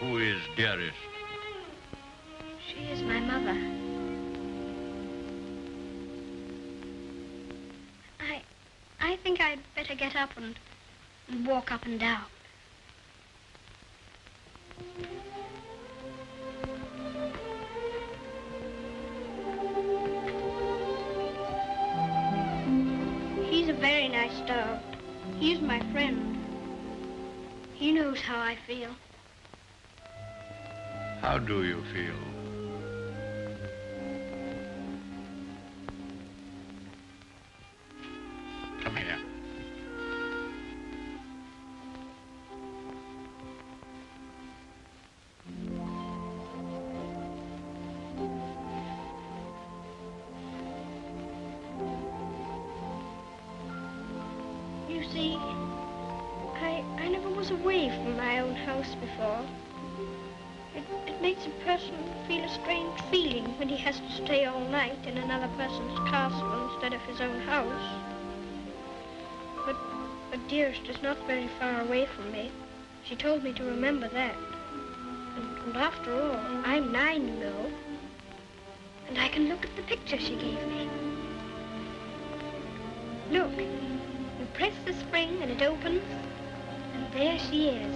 Who is Dearest? She is my mother. I think I'd better get up and walk up and down. very nice dog. He's my friend. He knows how I feel. How do you feel? Come here. You see, I never was away from my own house before. It makes a person feel a strange feeling when he has to stay all night in another person's castle instead of his own house. But Dearest is not very far away from me. She told me to remember that. And after all, I'm 9, you know. And I can look at the picture she gave me. Look, you press the spring and it opens, and there she is.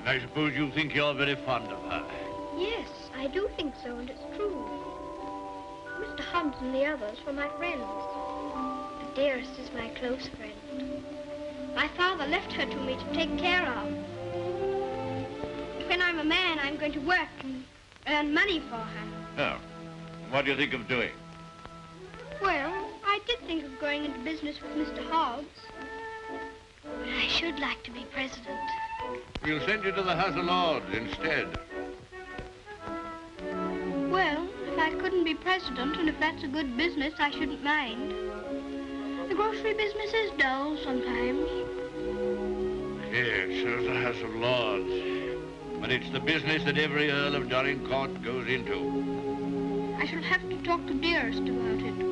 I suppose you think you're very fond of her. Yes, I do think so, and it's true. Mr. Hobbs and the others were my friends. But Dearest is my close friend. My father left her to me to take care of. When I'm a man, I'm going to work and earn money for her. Oh, what do you think of doing? Well, I did think of going into business with Mr. Hobbs. But I should like to be president. We'll send you to the House of Lords instead. Well, if I couldn't be president, and if that's a good business, I shouldn't mind. The grocery business is dull sometimes. Yes, there's the House of Lords. But it's the business that every Earl of Dorincourt goes into. I shall have to talk to Dearest about it.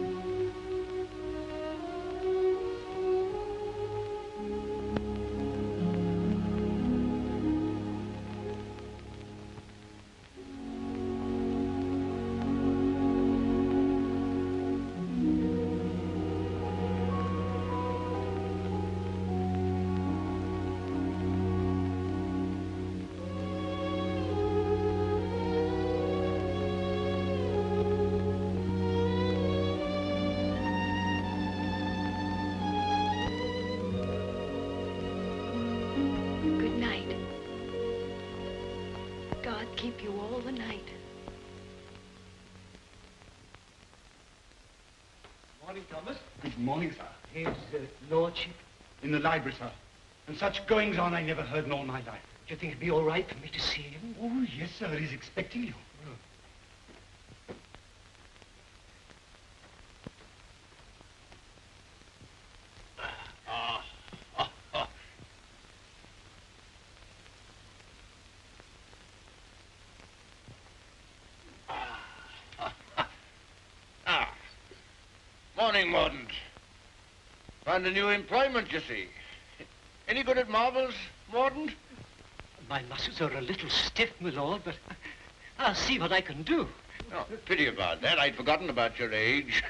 Keep you all the night. Morning, Thomas. Good morning, sir. His lordship? In the library, sir. And such goings-on I never heard in all my life. Do you think it'd be all right for me to see him? Oh, yes, sir. He's expecting you. Morning, Mordaunt. Found a new employment, you see. Any good at marbles, Mordaunt? My muscles are a little stiff, my lord, but I'll see what I can do. Oh, pity about that. I'd forgotten about your age.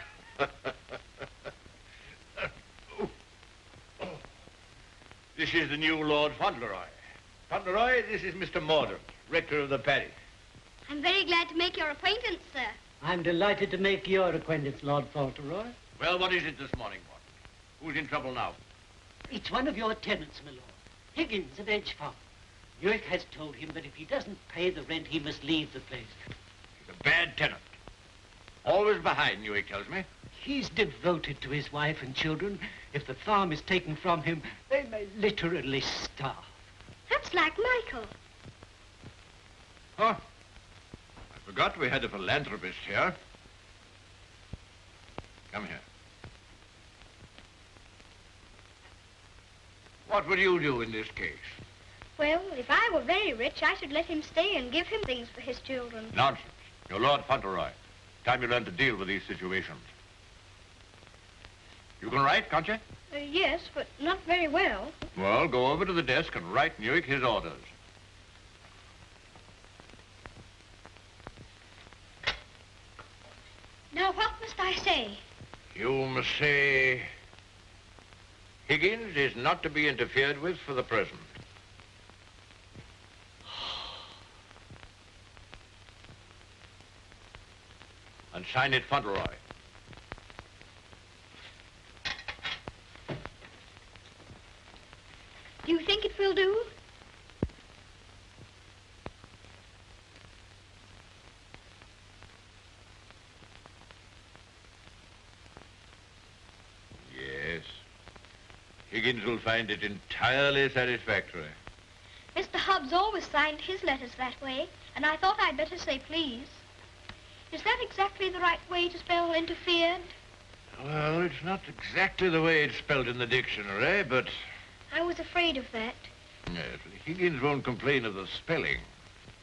This is the new Lord Fauntleroy. Fauntleroy, this is Mr. Mordaunt, rector of the parish. I'm very glad to make your acquaintance, sir. I'm delighted to make your acquaintance, Lord Fauntleroy. Well, what is it this morning, Mordaunt? Who's in trouble now? It's one of your tenants, my lord. Higgins of Edge Farm. York has told him that if he doesn't pay the rent, he must leave the place. He's a bad tenant. Always behind, York tells me. He's devoted to his wife and children. If the farm is taken from him, they may literally starve. That's like Michael. Huh? I forgot we had a philanthropist here. Come here. What would you do in this case? Well, if I were very rich, I should let him stay and give him things for his children. Nonsense. You're Lord Fauntleroy. Time you learn to deal with these situations. You can write, can't you? Yes, but not very well. Well, go over to the desk and write Newick his orders. Now, what must I say? You must say, Higgins is not to be interfered with for the present. And sign it Fauntleroy. Do you think it will do? Yes. Higgins will find it entirely satisfactory. Mr. Hobbs always signed his letters that way, and I thought I'd better say please. Is that exactly the right way to spell interfered? Well, it's not exactly the way it's spelled in the dictionary, but... I was afraid of that. Yes, Higgins won't complain of the spelling.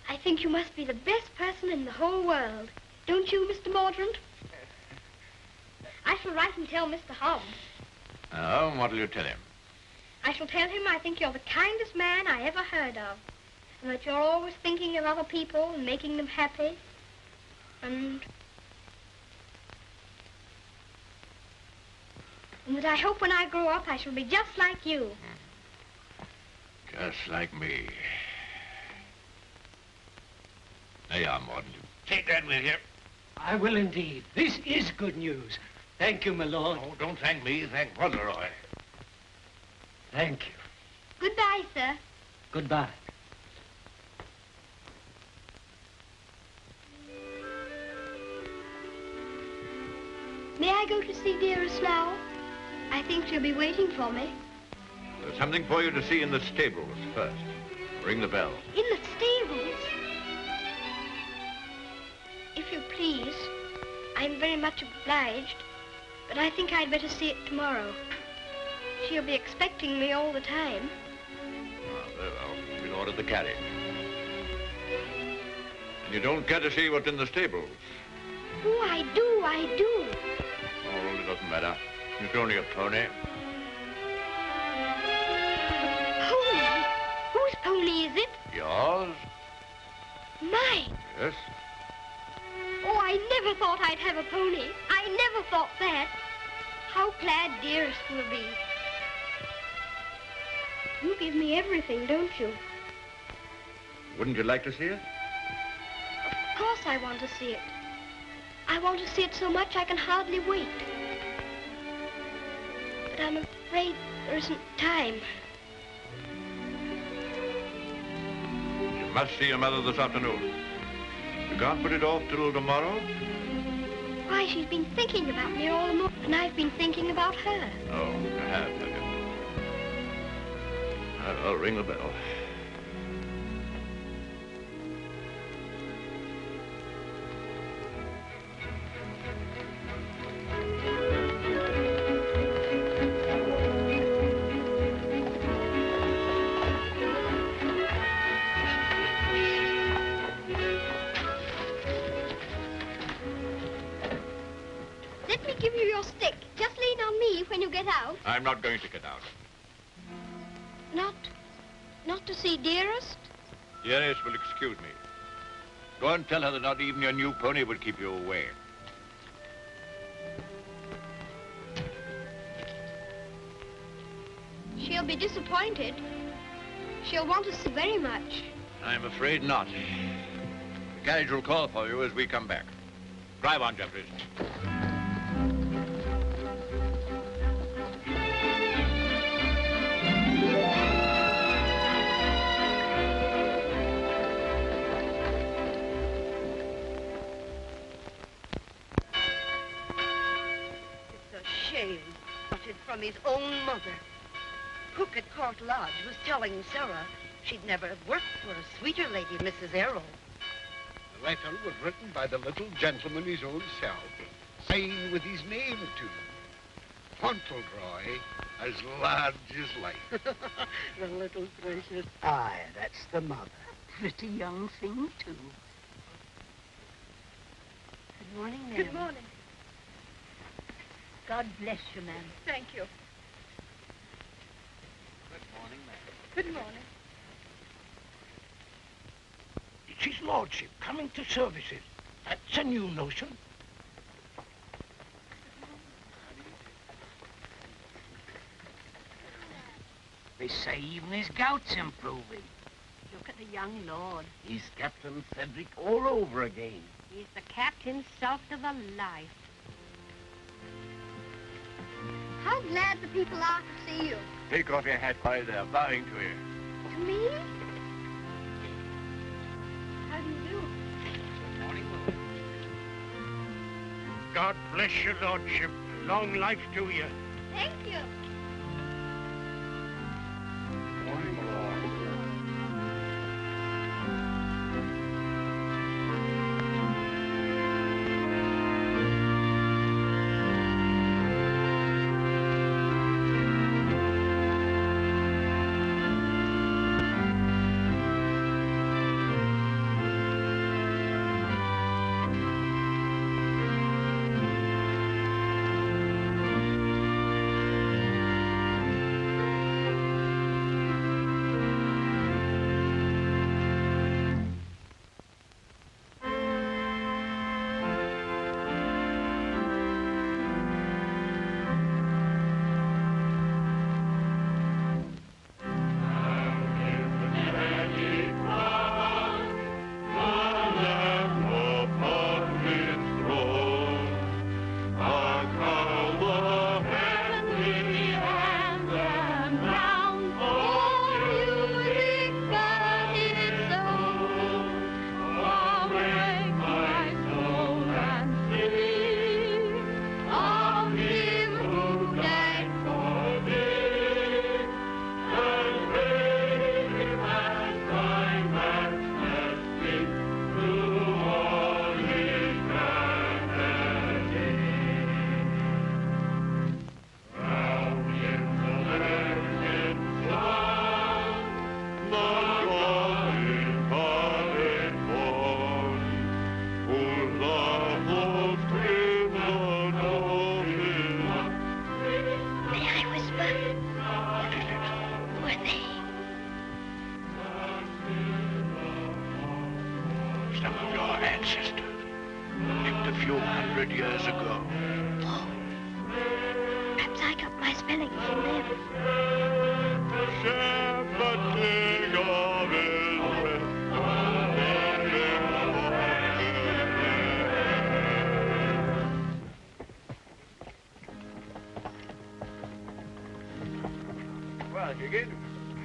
I think you must be the best person in the whole world. Don't you, Mr. Mordaunt? I shall write and tell Mr. Hobbs. Oh, what'll you tell him? I shall tell him I think you're the kindest man I ever heard of, and that you're always thinking of other people and making them happy, and that I hope when I grow up I shall be just like you. Just like me. There you are, Morden. Take that with you. I will indeed. This is good news. Thank you, my lord. Oh, don't thank me. Thank Fauntleroy. Thank you. Goodbye, sir. Goodbye. May I go to see Dearest now? I think she'll be waiting for me. There's something for you to see in the stables first. Ring the bell. In the stables? If you please, I'm very much obliged, but I think I'd better see it tomorrow. She'll be expecting me all the time. Oh, very well. We'll order the carriage. And you don't care to see what's in the stables? Oh, I do, I do. Oh, it doesn't matter. It's only a pony. Pony? Whose pony is it? Yours? Mine? Yes. Oh, I never thought I'd have a pony. I never thought that. How glad Dearest will be. You give me everything, don't you? Wouldn't you like to see it? Of course I want to see it. I want to see it so much I can hardly wait. But I'm afraid there isn't time. You must see your mother this afternoon. You can't put it off till tomorrow? Why, she's been thinking about me all morning, and I've been thinking about her. Oh, you have you? I'll ring the bell. Let me give you your stick. Just lean on me when you get out. I'm not going to get out. Not to see Dearest? Dearest will excuse me. Go and tell her that not even your new pony would keep you away. She'll be disappointed. She'll want to see very much. I'm afraid not. The carriage will call for you as we come back. Drive on, Jeffries. Shame, uttered from his own mother. Cook at Court Lodge was telling Sarah she'd never have worked for a sweeter lady, Mrs. Errol. The letter was written by the little gentleman his own self, signed with his name too. Fauntleroy, as large as life. The little precious. Aye, that's the mother. Pretty young thing, too. Good morning, ma'am. Good morning. God bless you, ma'am. Thank you. Good morning, ma'am. Good morning. It's his lordship coming to services. That's a new notion. They say even his gout's improving. Look at the young lord. He's Captain Cedric all over again. He's the captain's salt of a life. How glad the people are to see you. Take off your hat while they're bowing to you. To me? How do you do? God bless your lordship. Long life to you. Thank you.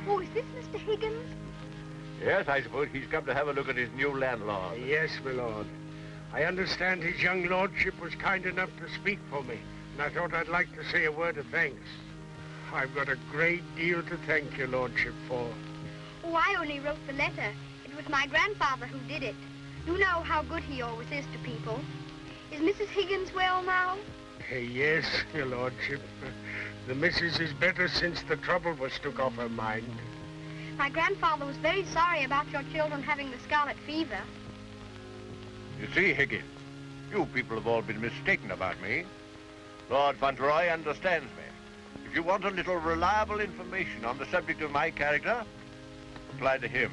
Oh, is this Mr. Higgins? Yes, I suppose he's come to have a look at his new landlord. Yes, my lord. I understand his young lordship was kind enough to speak for me, and I thought I'd like to say a word of thanks. I've got a great deal to thank your lordship for. Oh, I only wrote the letter. It was my grandfather who did it. You know how good he always is to people. Is Mrs. Higgins well now? Yes, your lordship. The missus is better since the trouble was took off her mind. My grandfather was very sorry about your children having the scarlet fever. You see, Higgins, you people have all been mistaken about me. Lord Fauntleroy understands me. If you want a little reliable information on the subject of my character, apply to him.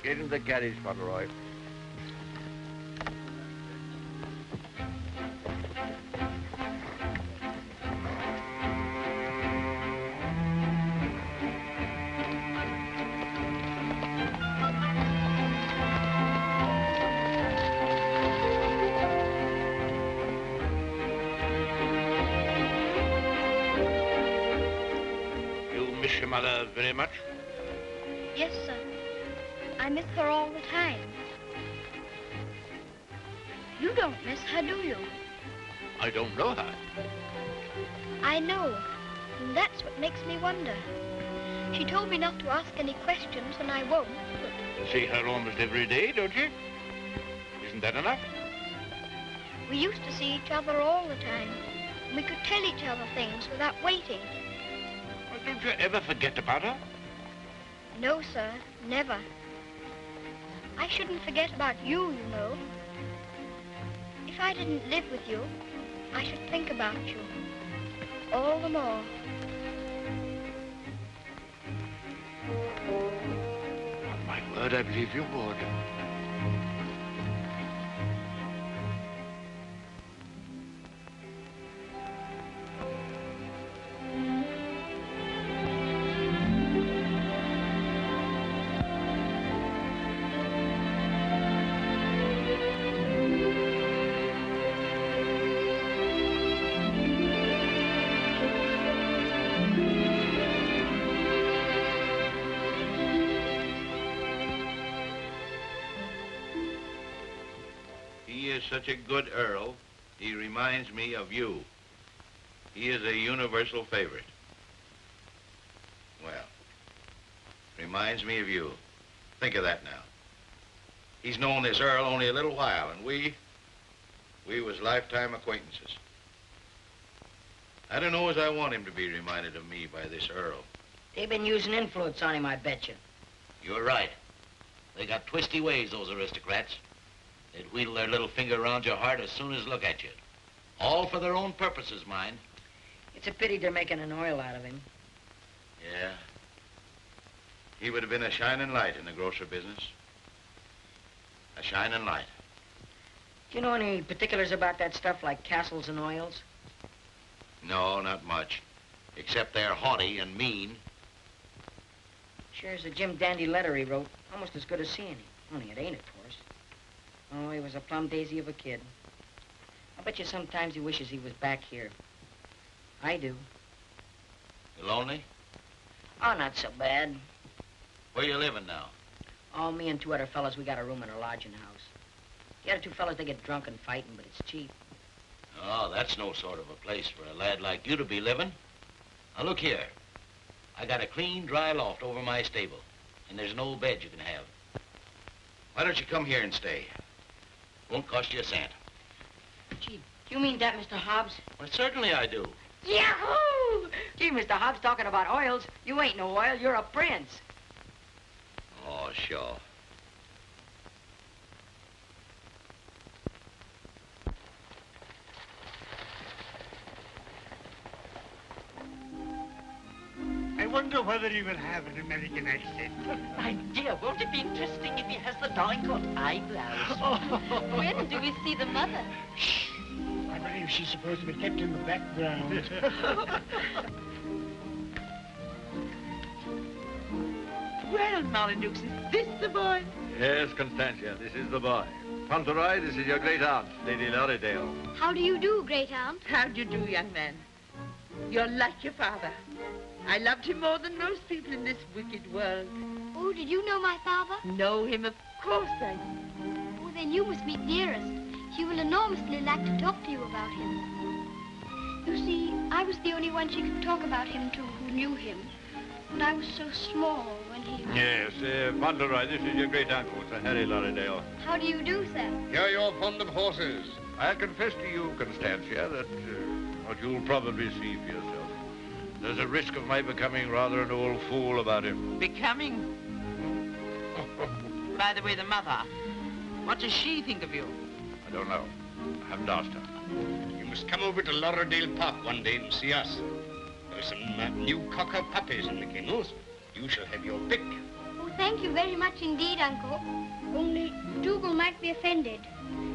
Get in the carriage, Fauntleroy. Mother very much? Yes, sir. I miss her all the time. You don't miss her, do you? I don't know her. I know, and that's what makes me wonder. She told me not to ask any questions, and I won't, but... You see her almost every day, don't you? Isn't that enough? We used to see each other all the time. We could tell each other things without waiting. Don't you ever forget about her? No, sir, never. I shouldn't forget about you, you know. If I didn't live with you, I should think about you all the more. On my word, I believe you would. is such a good Earl, he reminds me of you. He is a universal favorite. Well, reminds me of you. Think of that now. He's known this Earl only a little while, and we was lifetime acquaintances. I don't know as I want him to be reminded of me by this Earl. They've been using influence on him, I bet you. You're right. They got twisty ways, those aristocrats. They'd wheedle their little finger around your heart as soon as look at you. All for their own purposes, mind. It's a pity they're making an oil out of him. Yeah. He would have been a shining light in the grocer business. A shining light. Do you know any particulars about that stuff, like castles and oils? No, not much. Except they're haughty and mean. Sure is a Jim Dandy letter he wrote. Almost as good as seeing him. Only it ain't, of course. Oh, he was a plum daisy of a kid. I bet you sometimes he wishes he was back here. I do. You lonely? Oh, not so bad. Where you living now? Oh, me and two other fellas, we got a room in a lodging house. The other two fellas, they get drunk and fighting, but it's cheap. Oh, that's no sort of a place for a lad like you to be living. Now, look here. I got a clean, dry loft over my stable, and there's an old bed you can have. Why don't you come here and stay? Won't cost you a cent. Gee, do you mean that, Mr. Hobbs? Well, certainly I do. Yahoo! Gee, Mr. Hobbs, talking about oils, you ain't no oil, you're a prince. Oh, sure. I wonder whether he will have an American accent. My dear, won't it be interesting if he has the Dorincourt eyebrows? When do we see the mother? Shh. I believe she's supposed to be kept in the background. Well, Molyneux, is this the boy? Yes, Constantia, this is the boy. Fauntleroy, this is your great aunt, Lady Lorridale. How do you do, great aunt? How do you do, young man? You're like your father. I loved him more than most people in this wicked world. Oh, did you know my father? Know him? Of course I do. Oh, then you must meet Dearest. She will enormously like to talk to you about him. You see, I was the only one she could talk about him to who knew him. And I was so small when he... Yes, Fauntleroy, this is your great-uncle, Sir Harry Lorridale. How do you do, sir? Hear you're fond of horses. I'll confess to you, Constantia, that what you'll probably see for yourself. There's a risk of my becoming rather an old fool about him. Becoming? By the way, the mother, what does she think of you? I don't know. I haven't asked her. You must come over to Lorridale Park one day and see us. There are some new cocker puppies in the kennels. You shall have your pick. Oh, thank you very much indeed, Uncle. Only Dougal might be offended.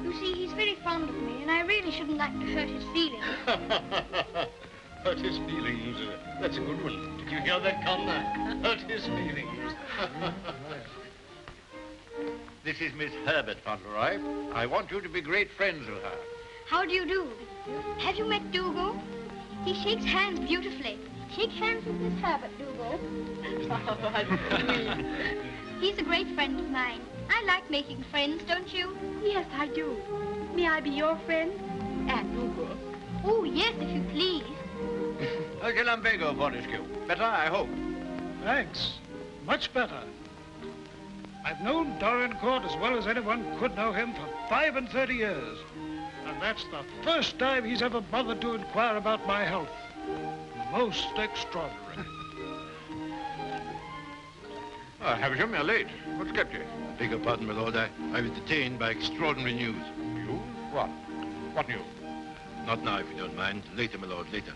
You see, he's very fond of me, and I really shouldn't like to hurt his feelings. Hurt his feelings. That's a good one. Did you hear that, Connor? Hurt his feelings. This is Miss Herbert Fauntleroy. I want you to be great friends with her. How do you do? Have you met Dougal? He shakes hands beautifully. Shake hands with Miss Herbert, Dougal. He's a great friend of mine. I like making friends, don't you? Yes, I do. May I be your friend? And Dougal. Oh, yes, if you please. Okay, Lumbago, Fortescue. Better, I hope. Thanks. Much better. I've known Dorincourt as well as anyone could know him for 35 years. And that's the first time he's ever bothered to inquire about my health. Most extraordinary. Havisham, you're late. What's kept you? Beg your pardon, my lord. I was detained by extraordinary news. You? What? What news? Not now, if you don't mind. Later, my lord, later.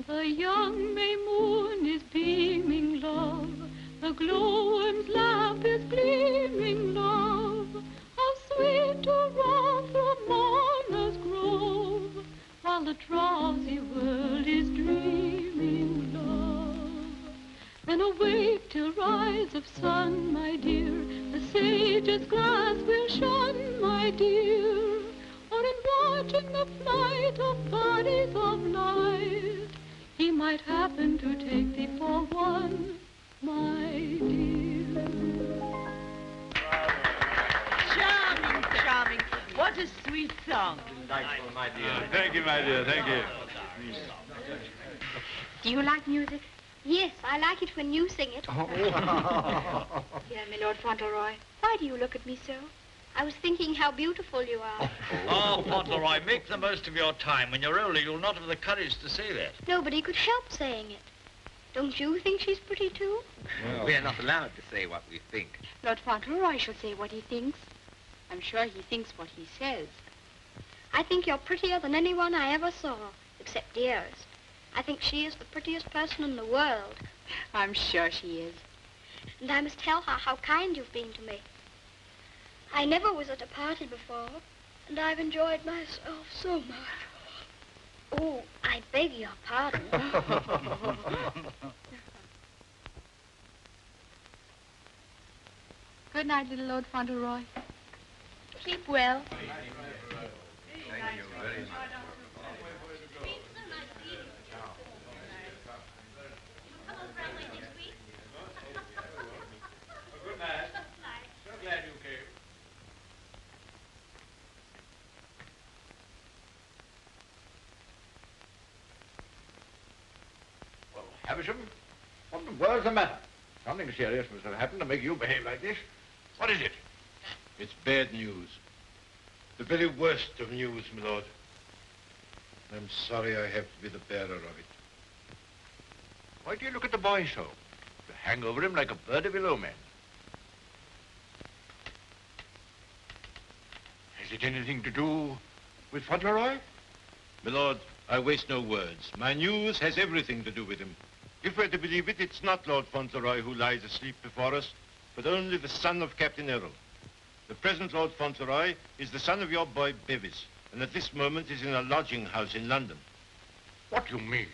The young May moon is beaming, love. The glowworm's lamp is gleaming, love. How sweet to roam through Mona's grove, while the drowsy world is dreaming, love. Then awake till rise of sun, my dear. The sage's glass will shun, my dear. Or in watching the flight of bodies of light, he might happen to take thee for one, my dear. Charming, charming. What a sweet song. Delightful, my dear. Thank you, my dear, thank you. Do you like music? Yes, I like it when you sing it. Oh. Dear my Lord Fauntleroy, why do you look at me so? I was thinking how beautiful you are. Oh, Fauntleroy, make the most of your time. When you're older, you'll not have the courage to say that. Nobody could help saying it. Don't you think she's pretty, too? Well, we're not allowed to say what we think. Lord Fauntleroy shall say what he thinks. I'm sure he thinks what he says. I think you're prettier than anyone I ever saw, except Dearest. I think she is the prettiest person in the world. I'm sure she is. And I must tell her how kind you've been to me. I never was at a party before, and I've enjoyed myself so much. Oh, I beg your pardon. Good night, little Lord Fauntleroy. Keep well. Thank you very much. Good night. So glad you came. Well, Havisham, what in the world's the matter? Something serious must have happened to make you behave like this. What is it? It's bad news. The very worst of news, my lord. I'm sorry I have to be the bearer of it. Why do you look at the boy so? You hang over him like a bird of ill omen. Has it anything to do with Fauntleroy? My lord, I waste no words. My news has everything to do with him. If we're to believe it, it's not Lord Fauntleroy who lies asleep before us, but only the son of Captain Errol. The present Lord Fauntleroy is the son of your boy Bevis, and at this moment is in a lodging house in London. What do you mean?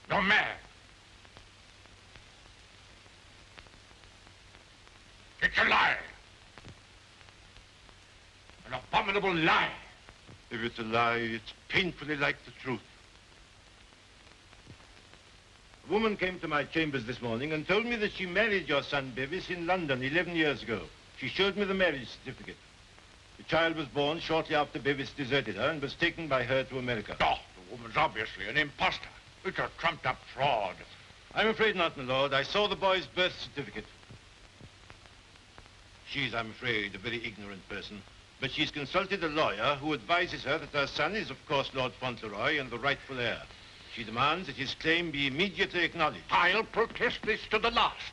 You're mad. It's a lie. An abominable lie. If it's a lie, it's painfully like the truth. A woman came to my chambers this morning and told me that she married your son Bevis in London 11 years ago. She showed me the marriage certificate. The child was born shortly after Bevis deserted her and was taken by her to America. Oh, the woman's obviously an imposter. It's a trumped-up fraud. I'm afraid not, my lord. I saw the boy's birth certificate. She's, I'm afraid, a very ignorant person. But she's consulted a lawyer who advises her that her son is, of course, Lord Fauntleroy and the rightful heir. She demands that his claim be immediately acknowledged. I'll protest this to the last.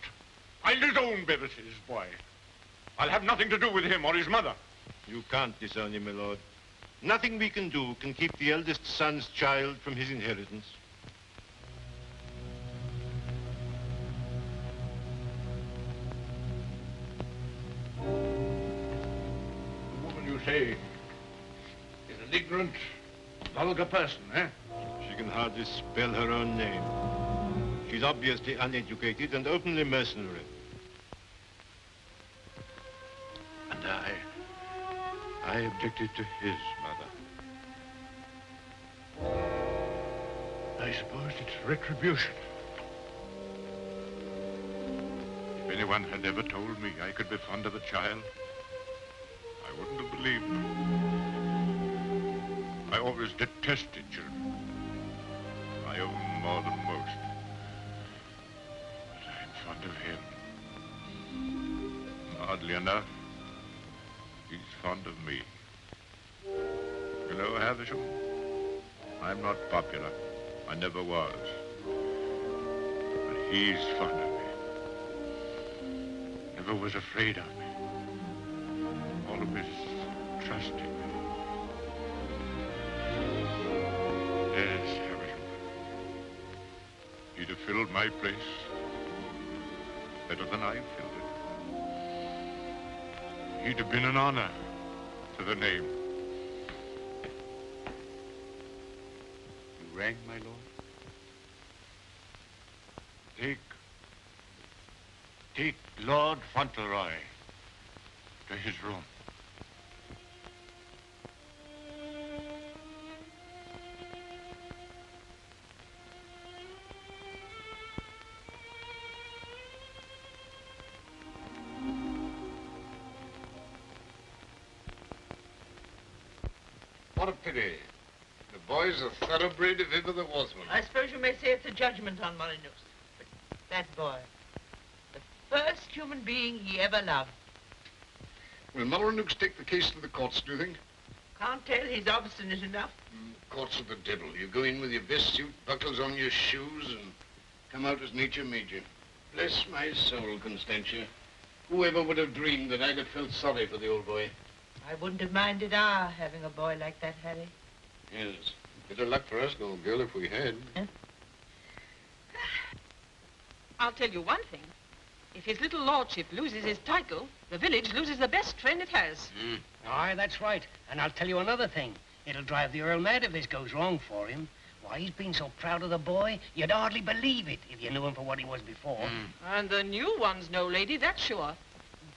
I'll disown Bevis's boy. I'll have nothing to do with him or his mother. You can't disown him, my lord. Nothing we can do can keep the eldest son's child from his inheritance. The woman you say is an ignorant, vulgar person, eh? She can hardly spell her own name. She's obviously uneducated and openly mercenary. And I objected to his mother. I suppose it's retribution. If anyone had ever told me I could be fond of a child, I wouldn't have believed them. I always detested children. My own more than most. But I'm fond of him. Oddly enough, he's fond of me. You know, Havisham, I'm not popular. I never was. But he's fond of me. Never was afraid of me. Always trusted me. Yes, Havisham. He'd have filled my place better than I filled it. He'd have been an honor to the name. You rang, my lord? Take Lord Fauntleroy to his room. What a pity. The boy's a thoroughbred if ever there was one. I suppose you may say it's a judgment on Molyneux. But that boy, the first human being he ever loved. Will Molyneux take the case to the courts, do you think? Can't tell, he's obstinate enough. Courts are the devil. You go in with your best suit, buckles on your shoes, and come out as nature made you. Bless my soul, Constantia. Whoever would have dreamed that I'd have felt sorry for the old boy? I wouldn't have minded our having a boy like that, Harry. Yes. Bit of luck for us, old girl, if we had. Huh? I'll tell you one thing. If his little lordship loses his title, the village loses the best friend it has. Aye, that's right. And I'll tell you another thing. It'll drive the Earl mad if this goes wrong for him. Why, he's been so proud of the boy, you'd hardly believe it if you knew him for what he was before. And the new one's no lady, that's sure.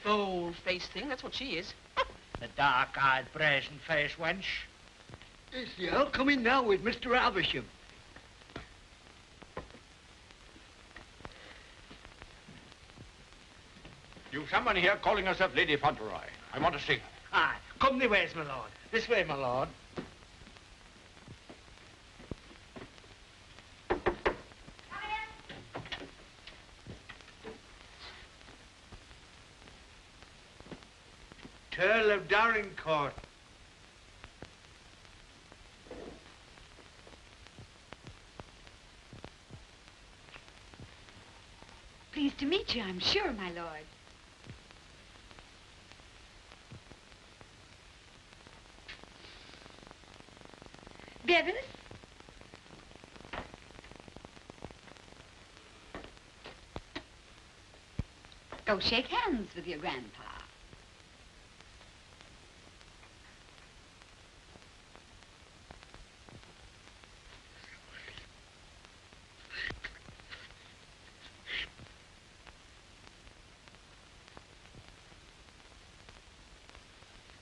Bold-faced thing, that's what she is. The dark-eyed, brazen-faced wench. Yes, the Earl coming now with Mr. Avisham. You've someone here calling herself Lady Fauntleroy. I want to see her. Aye, come the ways, my lord. This way, my lord. Earl of Dorincourt. Pleased to meet you, I'm sure, my lord. Bevis? Go shake hands with your grandpa.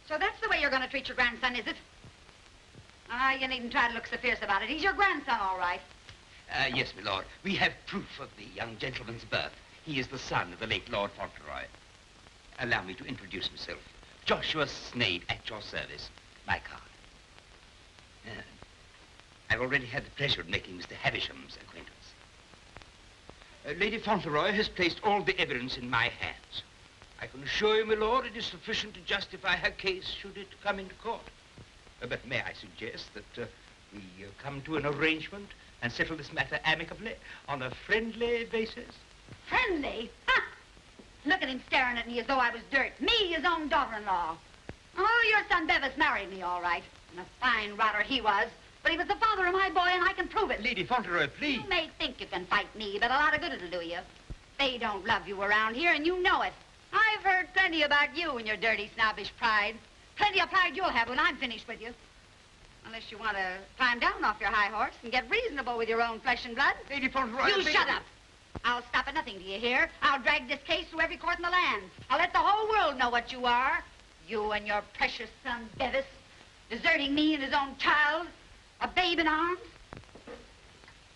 So that's the way you're going to treat your grandson, is it? Ah, you needn't try to look so fierce about it. He's your grandson, all right. Yes, my lord. We have proof of the young gentleman's birth. He is the son of the late Lord Fauntleroy. Allow me to introduce myself. Joshua Snade, at your service. My card. I've already had the pleasure of making Mr. Havisham's acquaintance. Lady Fauntleroy has placed all the evidence in my hands. I can assure you, my lord, it is sufficient to justify her case should it come into court. But may I suggest that we come to an arrangement and settle this matter amicably on a friendly basis? Friendly? Ha! Look at him staring at me as though I was dirt. Me, his own daughter-in-law. Oh, your son Bevis married me, all right. And a fine rotter he was. But he was the father of my boy, and I can prove it. Lady Fauntleroy, please. You may think you can fight me, but a lot of good it'll do you. They don't love you around here, and you know it. I've heard plenty about you and your dirty, snobbish pride. Plenty of pride you'll have when I'm finished with you. Unless you want to climb down off your high horse and get reasonable with your own flesh and blood. Lady Fauntleroy... You shut up. I'll stop at nothing, do you hear? I'll drag this case through every court in the land. I'll let the whole world know what you are. You and your precious son, Bevis, deserting me and his own child, a babe in arms.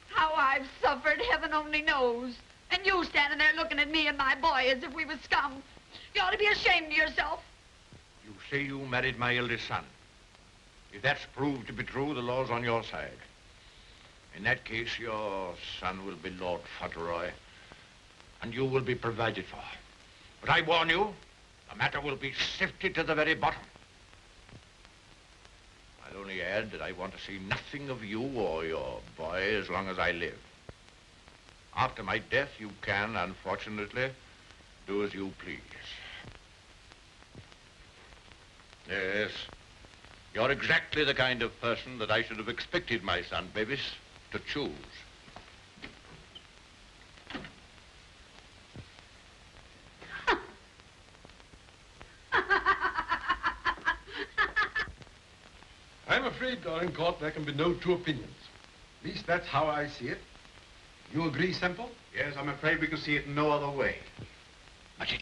How I've suffered, heaven only knows. And you standing there looking at me and my boy as if we were scum. You ought to be ashamed of yourself. You say you married my eldest son. If that's proved to be true, the law's on your side. In that case, your son will be Lord Fauntleroy, and you will be provided for. But I warn you, the matter will be sifted to the very bottom. I'll only add that I want to see nothing of you or your boy as long as I live. After my death, you can, unfortunately, do as you please. Yes, you're exactly the kind of person that I should have expected my son, Bevis, to choose. I'm afraid, Dorincourt, there can be no two opinions. At least that's how I see it. You agree, Semple? Yes, I'm afraid we can see it no other way. But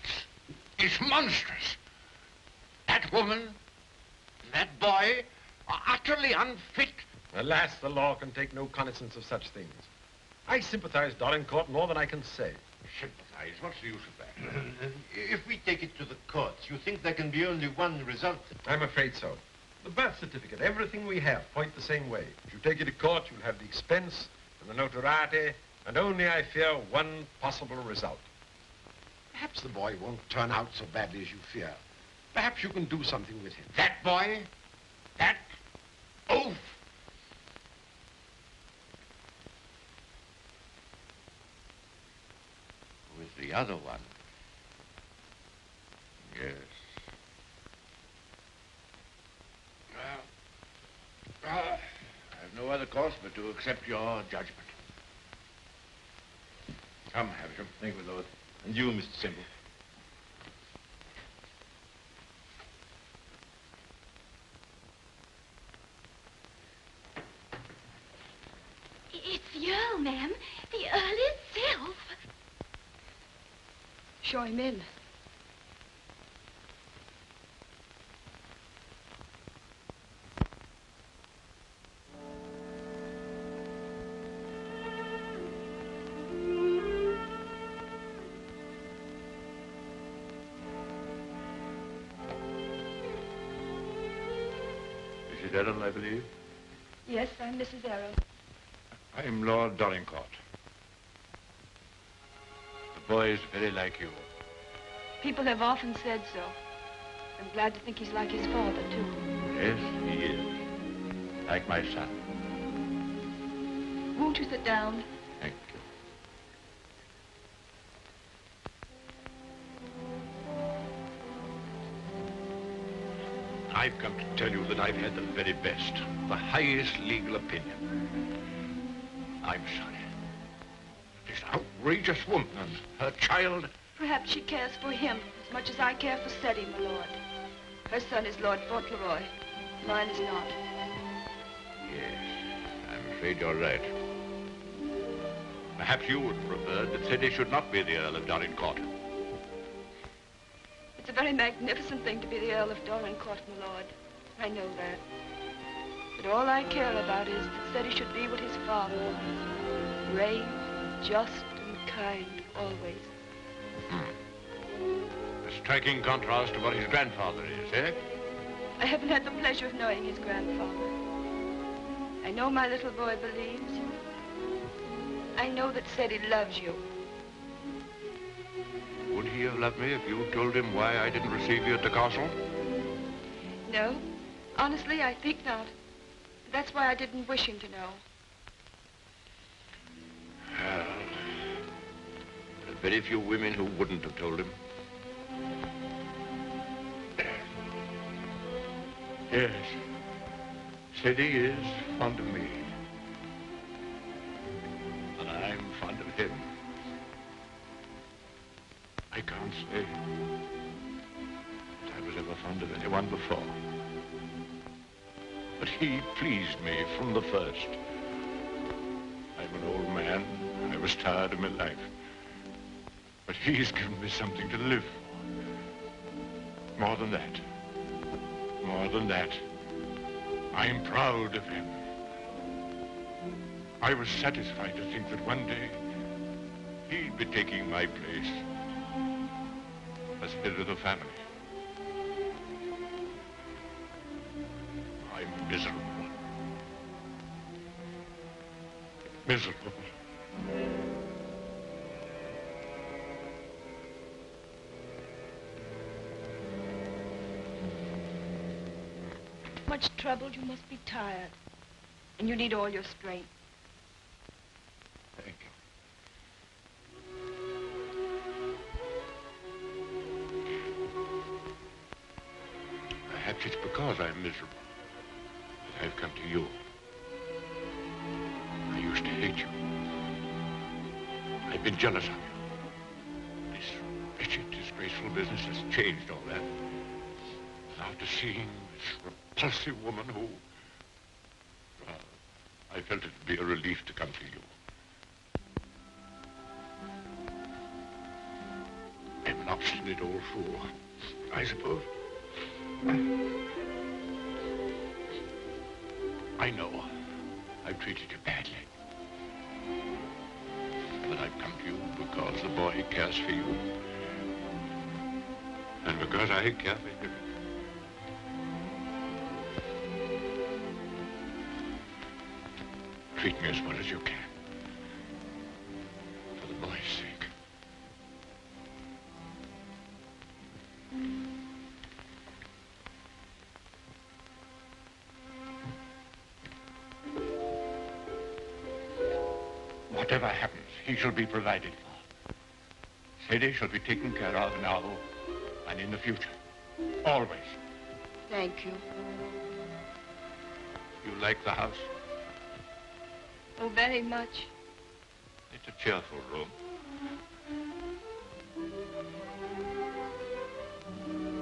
it's monstrous. That woman, that boy are utterly unfit. Alas, the law can take no cognizance of such things. I sympathize, Dorincourt, more than I can say. Sympathize? What's the use of that? If we take it to the courts, you think there can be only one result? I'm afraid so. The birth certificate, everything we have, point the same way. If you take it to court, you'll have the expense and the notoriety, and only, I fear, one possible result. Perhaps the boy won't turn out so badly as you fear. Perhaps you can do something with him. That boy? That oaf? With the other one. Yes. Well, I have no other course but to accept your judgment. Come, Havisham. Thank you, Lord. And you, Mr. Semple. It's the Earl, ma'am. The Earl himself. Show him in. Mrs. Errol, I believe? Yes, I'm Mrs. Errol. I'm Lord Dorincourt. The boy is very like you. People have often said so. I'm glad to think he's like his father, too. Yes, he is. Like my son. Won't you sit down? Thank you. I've come to tell you that I've had the very best, the highest legal opinion. I'm sorry. This outrageous woman and her child. Perhaps she cares for him as much as I care for Cedric, my lord. Her son is Lord Fauntleroy. Mine is not. Yes, I'm afraid you're right. Perhaps you would prefer that Cedric should not be the Earl of Dorincourt. It's a very magnificent thing to be the Earl of Dorincourt, my lord. I know that. But all I care about is that Cedric should be what his father was. Brave, just, and kind, always. A striking contrast to what his grandfather is, eh? I haven't had the pleasure of knowing his grandfather. I know my little boy believes you. I know that Cedric loves you. Would he have loved me if you told him why I didn't receive you at the castle? No. Honestly, I think not. That's why I didn't wish him to know. Well, there are very few women who wouldn't have told him. Yes, Cedric is fond of me. And I'm fond of him. I can't say that I was ever fond of anyone before. But he pleased me from the first. I'm an old man. I was tired of my life. But he's given me something to live for. More than that. More than that. I'm proud of him. I was satisfied to think that one day he'd be taking my place as head of the family. I'm miserable. Miserable. Much troubled, you must be tired. And you need all your strength. Thank you. Perhaps it's because I'm miserable that I've come to you. I used to hate you. I've been jealous of you. This wretched, disgraceful business has changed all that. After seeing this repulsive woman who... Well, I felt it would be a relief to come to you. I'm an obstinate old fool, I suppose. I know I've treated you badly. But I've come to you because the boy cares for you. And because I care for him. treat me as well as you can. For the boy's sake. Whatever happens, he shall be provided for. Sadie shall be taken care of now and in the future. Always. Thank you. You like the house? Oh, very much. It's a cheerful room.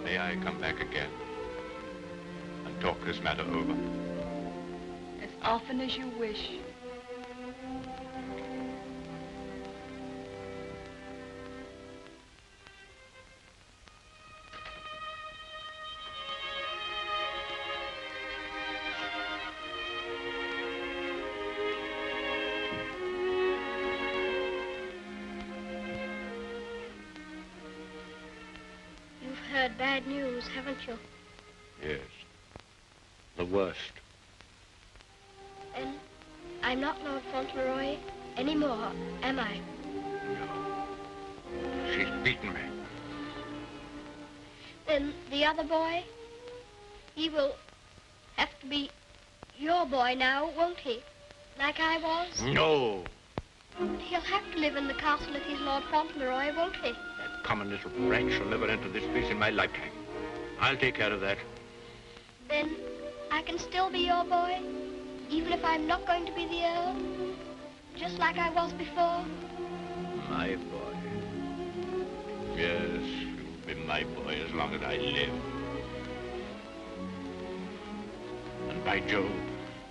May I come back again and talk this matter over? As often as you wish. Heard bad news, haven't you? Yes. The worst. And I'm not Lord Fauntleroy anymore, am I? No. She's beaten me. Then the other boy, he will have to be your boy now, won't he? Like I was? No. He'll have to live in the castle if he's Lord Fauntleroy, won't he? Common little brat shall never enter this place in my lifetime. I'll take care of that. Then I can still be your boy, even if I'm not going to be the Earl, just like I was before. My boy. Yes, you'll be my boy as long as I live. And by Jove,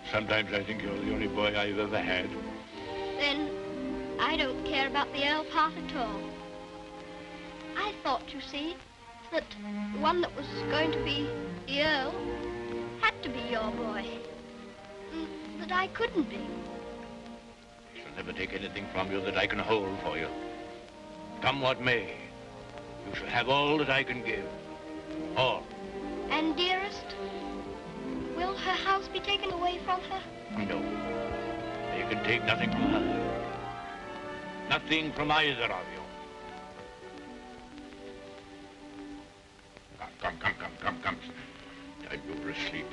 sometimes I think you're the only boy I've ever had. Then I don't care about the Earl part at all. I thought, you see, that the one that was going to be the Earl had to be your boy. That I couldn't be. I shall never take anything from you that I can hold for you. Come what may, you shall have all that I can give. All. And dearest, will her house be taken away from her? No. You can take nothing from her. Nothing from either of you. Come. Time to go to sleep.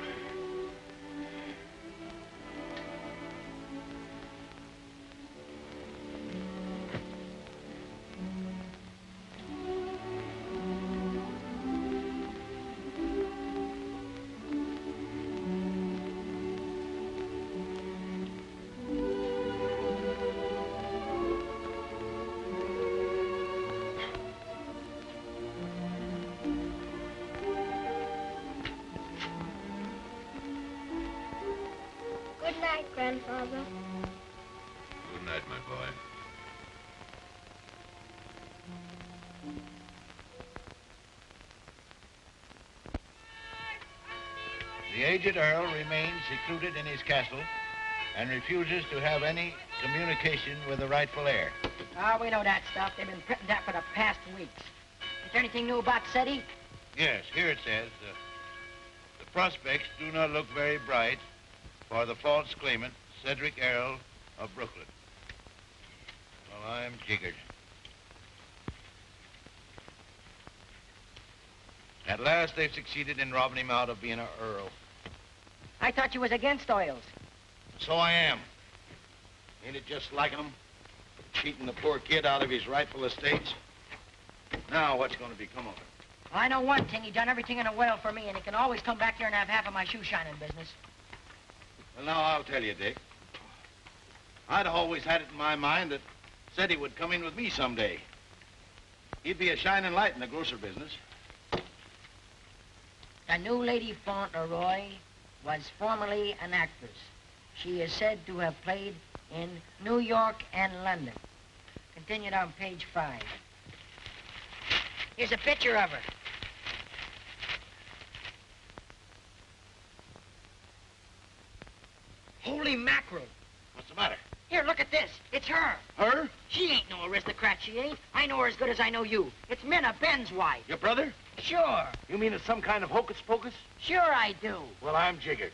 Good night, Grandfather. Good night, my boy. The aged Earl remains secluded in his castle and refuses to have any communication with the rightful heir. Oh, we know that stuff. They've been printing that for the past weeks. Is there anything new about Cedric? Yes, here it says, the prospects do not look very bright for the false claimant, Cedric Errol of Brooklyn. Well, I'm jiggered. At last, they've succeeded in robbing him out of being an earl. I thought you was against oils. So I am. Ain't it just like him? Cheating the poor kid out of his rightful estates? Now, what's going to become of him? Well, I know one thing. He done everything in a well for me, and he can always come back here and have half of my shoe shining business. Well, now, I'll tell you, Dick. I'd always had it in my mind that said he would come in with me someday. He'd be a shining light in the grocer business. The new Lady Fauntleroy was formerly an actress. She is said to have played in New York and London. Continued on page 5. Here's a picture of her. Holy mackerel. What's the matter? Here, look at this. It's her. Her? She ain't no aristocrat, she ain't. I know her as good as I know you. It's Minna, Ben's wife. Your brother? Sure. You mean it's some kind of hocus pocus? Sure I do. Well, I'm jiggered.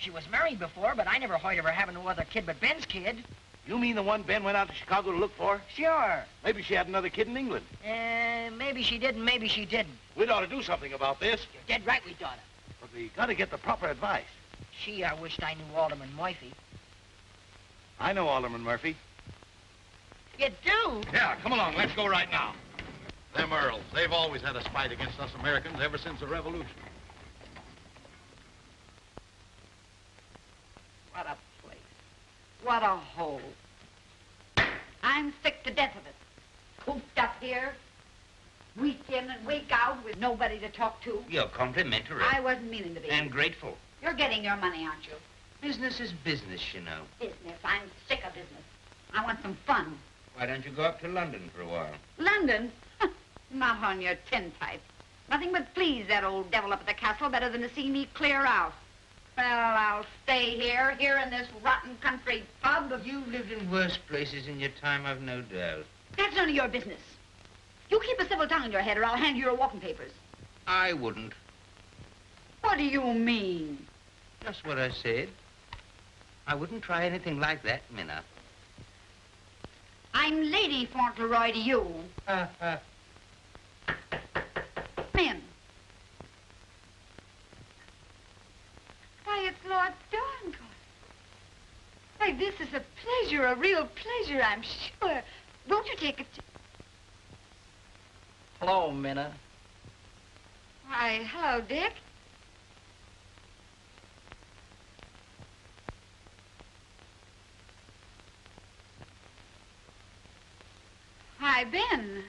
She was married before, but I never heard of her having no other kid but Ben's kid. You mean the one Ben went out to Chicago to look for? Sure. Maybe she had another kid in England. Maybe she did and maybe she didn't. We'd ought to do something about this. You're dead right we oughta. But we gotta get the proper advice. Gee, I wished I knew Alderman Murphy. I know Alderman Murphy. You do? Yeah, come along. Let's go right now. Them Earls, they've always had a spite against us Americans ever since the Revolution. What a place. What a hole. I'm sick to death of it. Cooped up here, week in and week out with nobody to talk to. You're complimentary. I wasn't meaning to be. And grateful. You're getting your money, aren't you? Business is business, you know. Business. I'm sick of business. I want some fun. Why don't you go up to London for a while? London? Not on your tintype. Nothing but please that old devil up at the castle better than to see me clear out. Well, I'll stay here in this rotten country pub. You've lived in worse places in your time, I've no doubt. That's none of your business. You keep a civil tongue in your head or I'll hand you your walking papers. I wouldn't. What do you mean? Just what I said. I wouldn't try anything like that, Minna. I'm Lady Fauntleroy to you. Men. Why, it's Lord Dorincourt. Why, this is a pleasure, a real pleasure, I'm sure. Won't you take a... Hello, Minna. Why, hello, Dick. Why, Ben,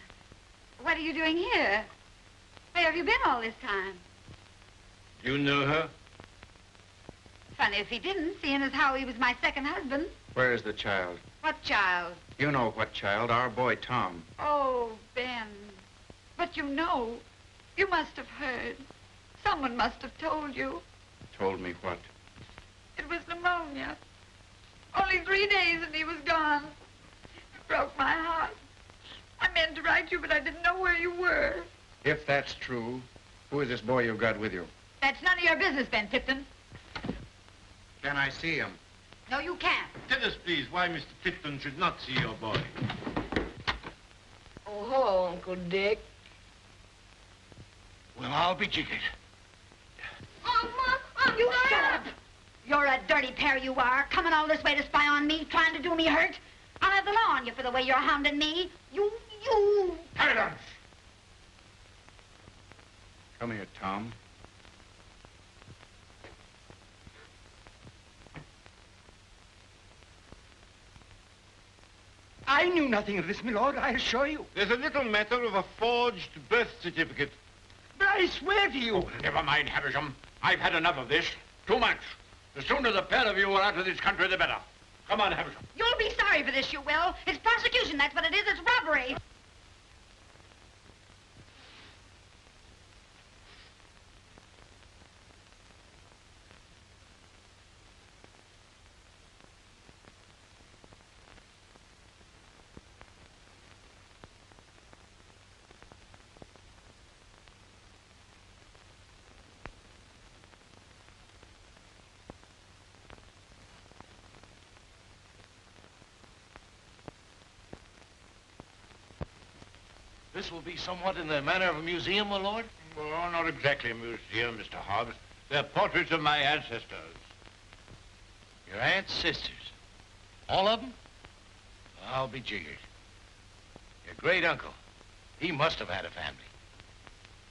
what are you doing here? Where have you been all this time? You know her? Funny if he didn't, seeing as how he was my second husband. Where is the child? What child? You know what child, our boy Tom. Oh, Ben. But you know, you must have heard. Someone must have told you. Told me what? It was pneumonia. Only 3 days and he was gone. It broke my heart. I meant to write you, but I didn't know where you were. If that's true, who is this boy you've got with you? That's none of your business, Ben Tipton. Can I see him? No, you can't. Tell us, please, why Mr. Tipton should not see your boy. Oh, hello, Uncle Dick. Well, I'll be jiggered. Mom, you shut up. You're a dirty pair you are, coming all this way to spy on me, trying to do me hurt. I'll have the law on you for the way you're hounding me. You... Silence! Come here, Tom. I knew nothing of this, my lord, I assure you. There's a little matter of a forged birth certificate. But I swear to you... Oh, never mind, Havisham. I've had enough of this. Too much. The sooner the pair of you are out of this country, the better. Come on, Havisham. You'll be sorry for this, you will. It's prosecution, that's what it is. It's robbery. This will be somewhat in the manner of a museum, my lord? Well, not exactly a museum, Mr. Hobbs. They're portraits of my ancestors. Your aunt's sisters? All of them? I'll be jiggered. Your great uncle, he must have had a family.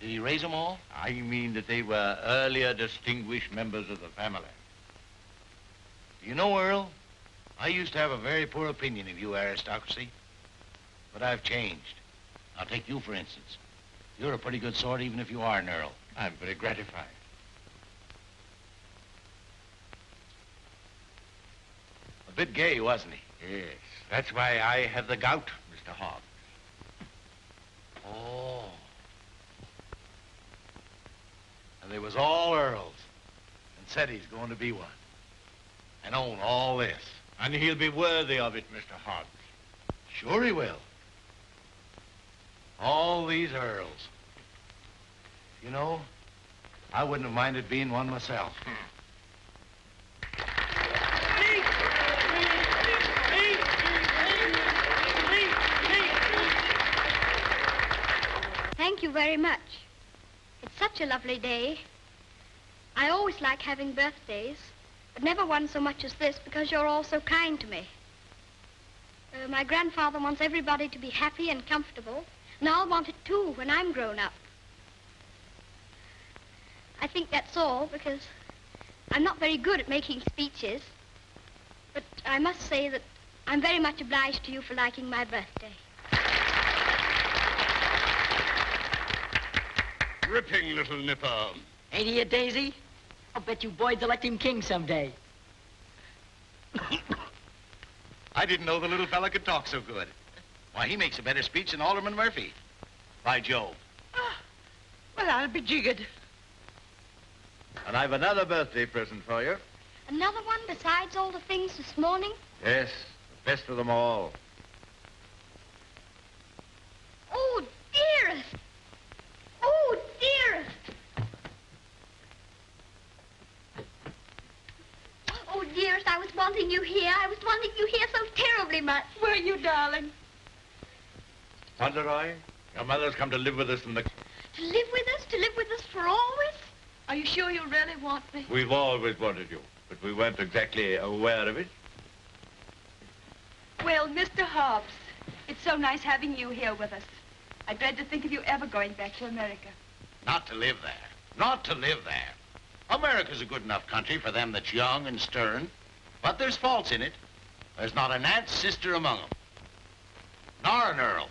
Did he raise them all? I mean that they were earlier distinguished members of the family. Do you know, Earl, I used to have a very poor opinion of you aristocracy, but I've changed. I'll take you, for instance. You're a pretty good sort, even if you are an Earl. I'm very gratified. A bit gay, wasn't he? Yes, that's why I have the gout, Mr. Hobbs. Oh. And they was all Earls. And said he's going to be one. And own all this. And he'll be worthy of it, Mr. Hobbs. Sure he will. All these Earls. You know, I wouldn't have minded being one myself. very much. It's such a lovely day. I always like having birthdays, but never one so much as this because you're all so kind to me. My grandfather wants everybody to be happy and comfortable, and I'll want it too when I'm grown up. I think that's all because I'm not very good at making speeches, but I must say that I'm very much obliged to you for liking my birthday. Ripping little nipper. Ain't he a daisy? I'll bet you boys elect him king someday. I didn't know the little fella could talk so good. Why, he makes a better speech than Alderman Murphy. By Jove. Well, I'll be jiggered. And I've another birthday present for you. Another one besides all the things this morning? Yes, the best of them all. Oh, dearest! Oh, dearest! Oh, dearest, I was wanting you here. I was wanting you here so terribly much. Were you, darling? Fauntleroy, your mother's come to live with us in the... To live with us? To live with us for always? Are you sure you really want me? We've always wanted you, but we weren't exactly aware of it. Well, Mr. Hobbs, it's so nice having you here with us. I dread to think of you ever going back to America. Not to live there. Not to live there. America's a good enough country for them that's young and stern, but there's faults in it. There's not an aunt's sister among them. Nor an Earl.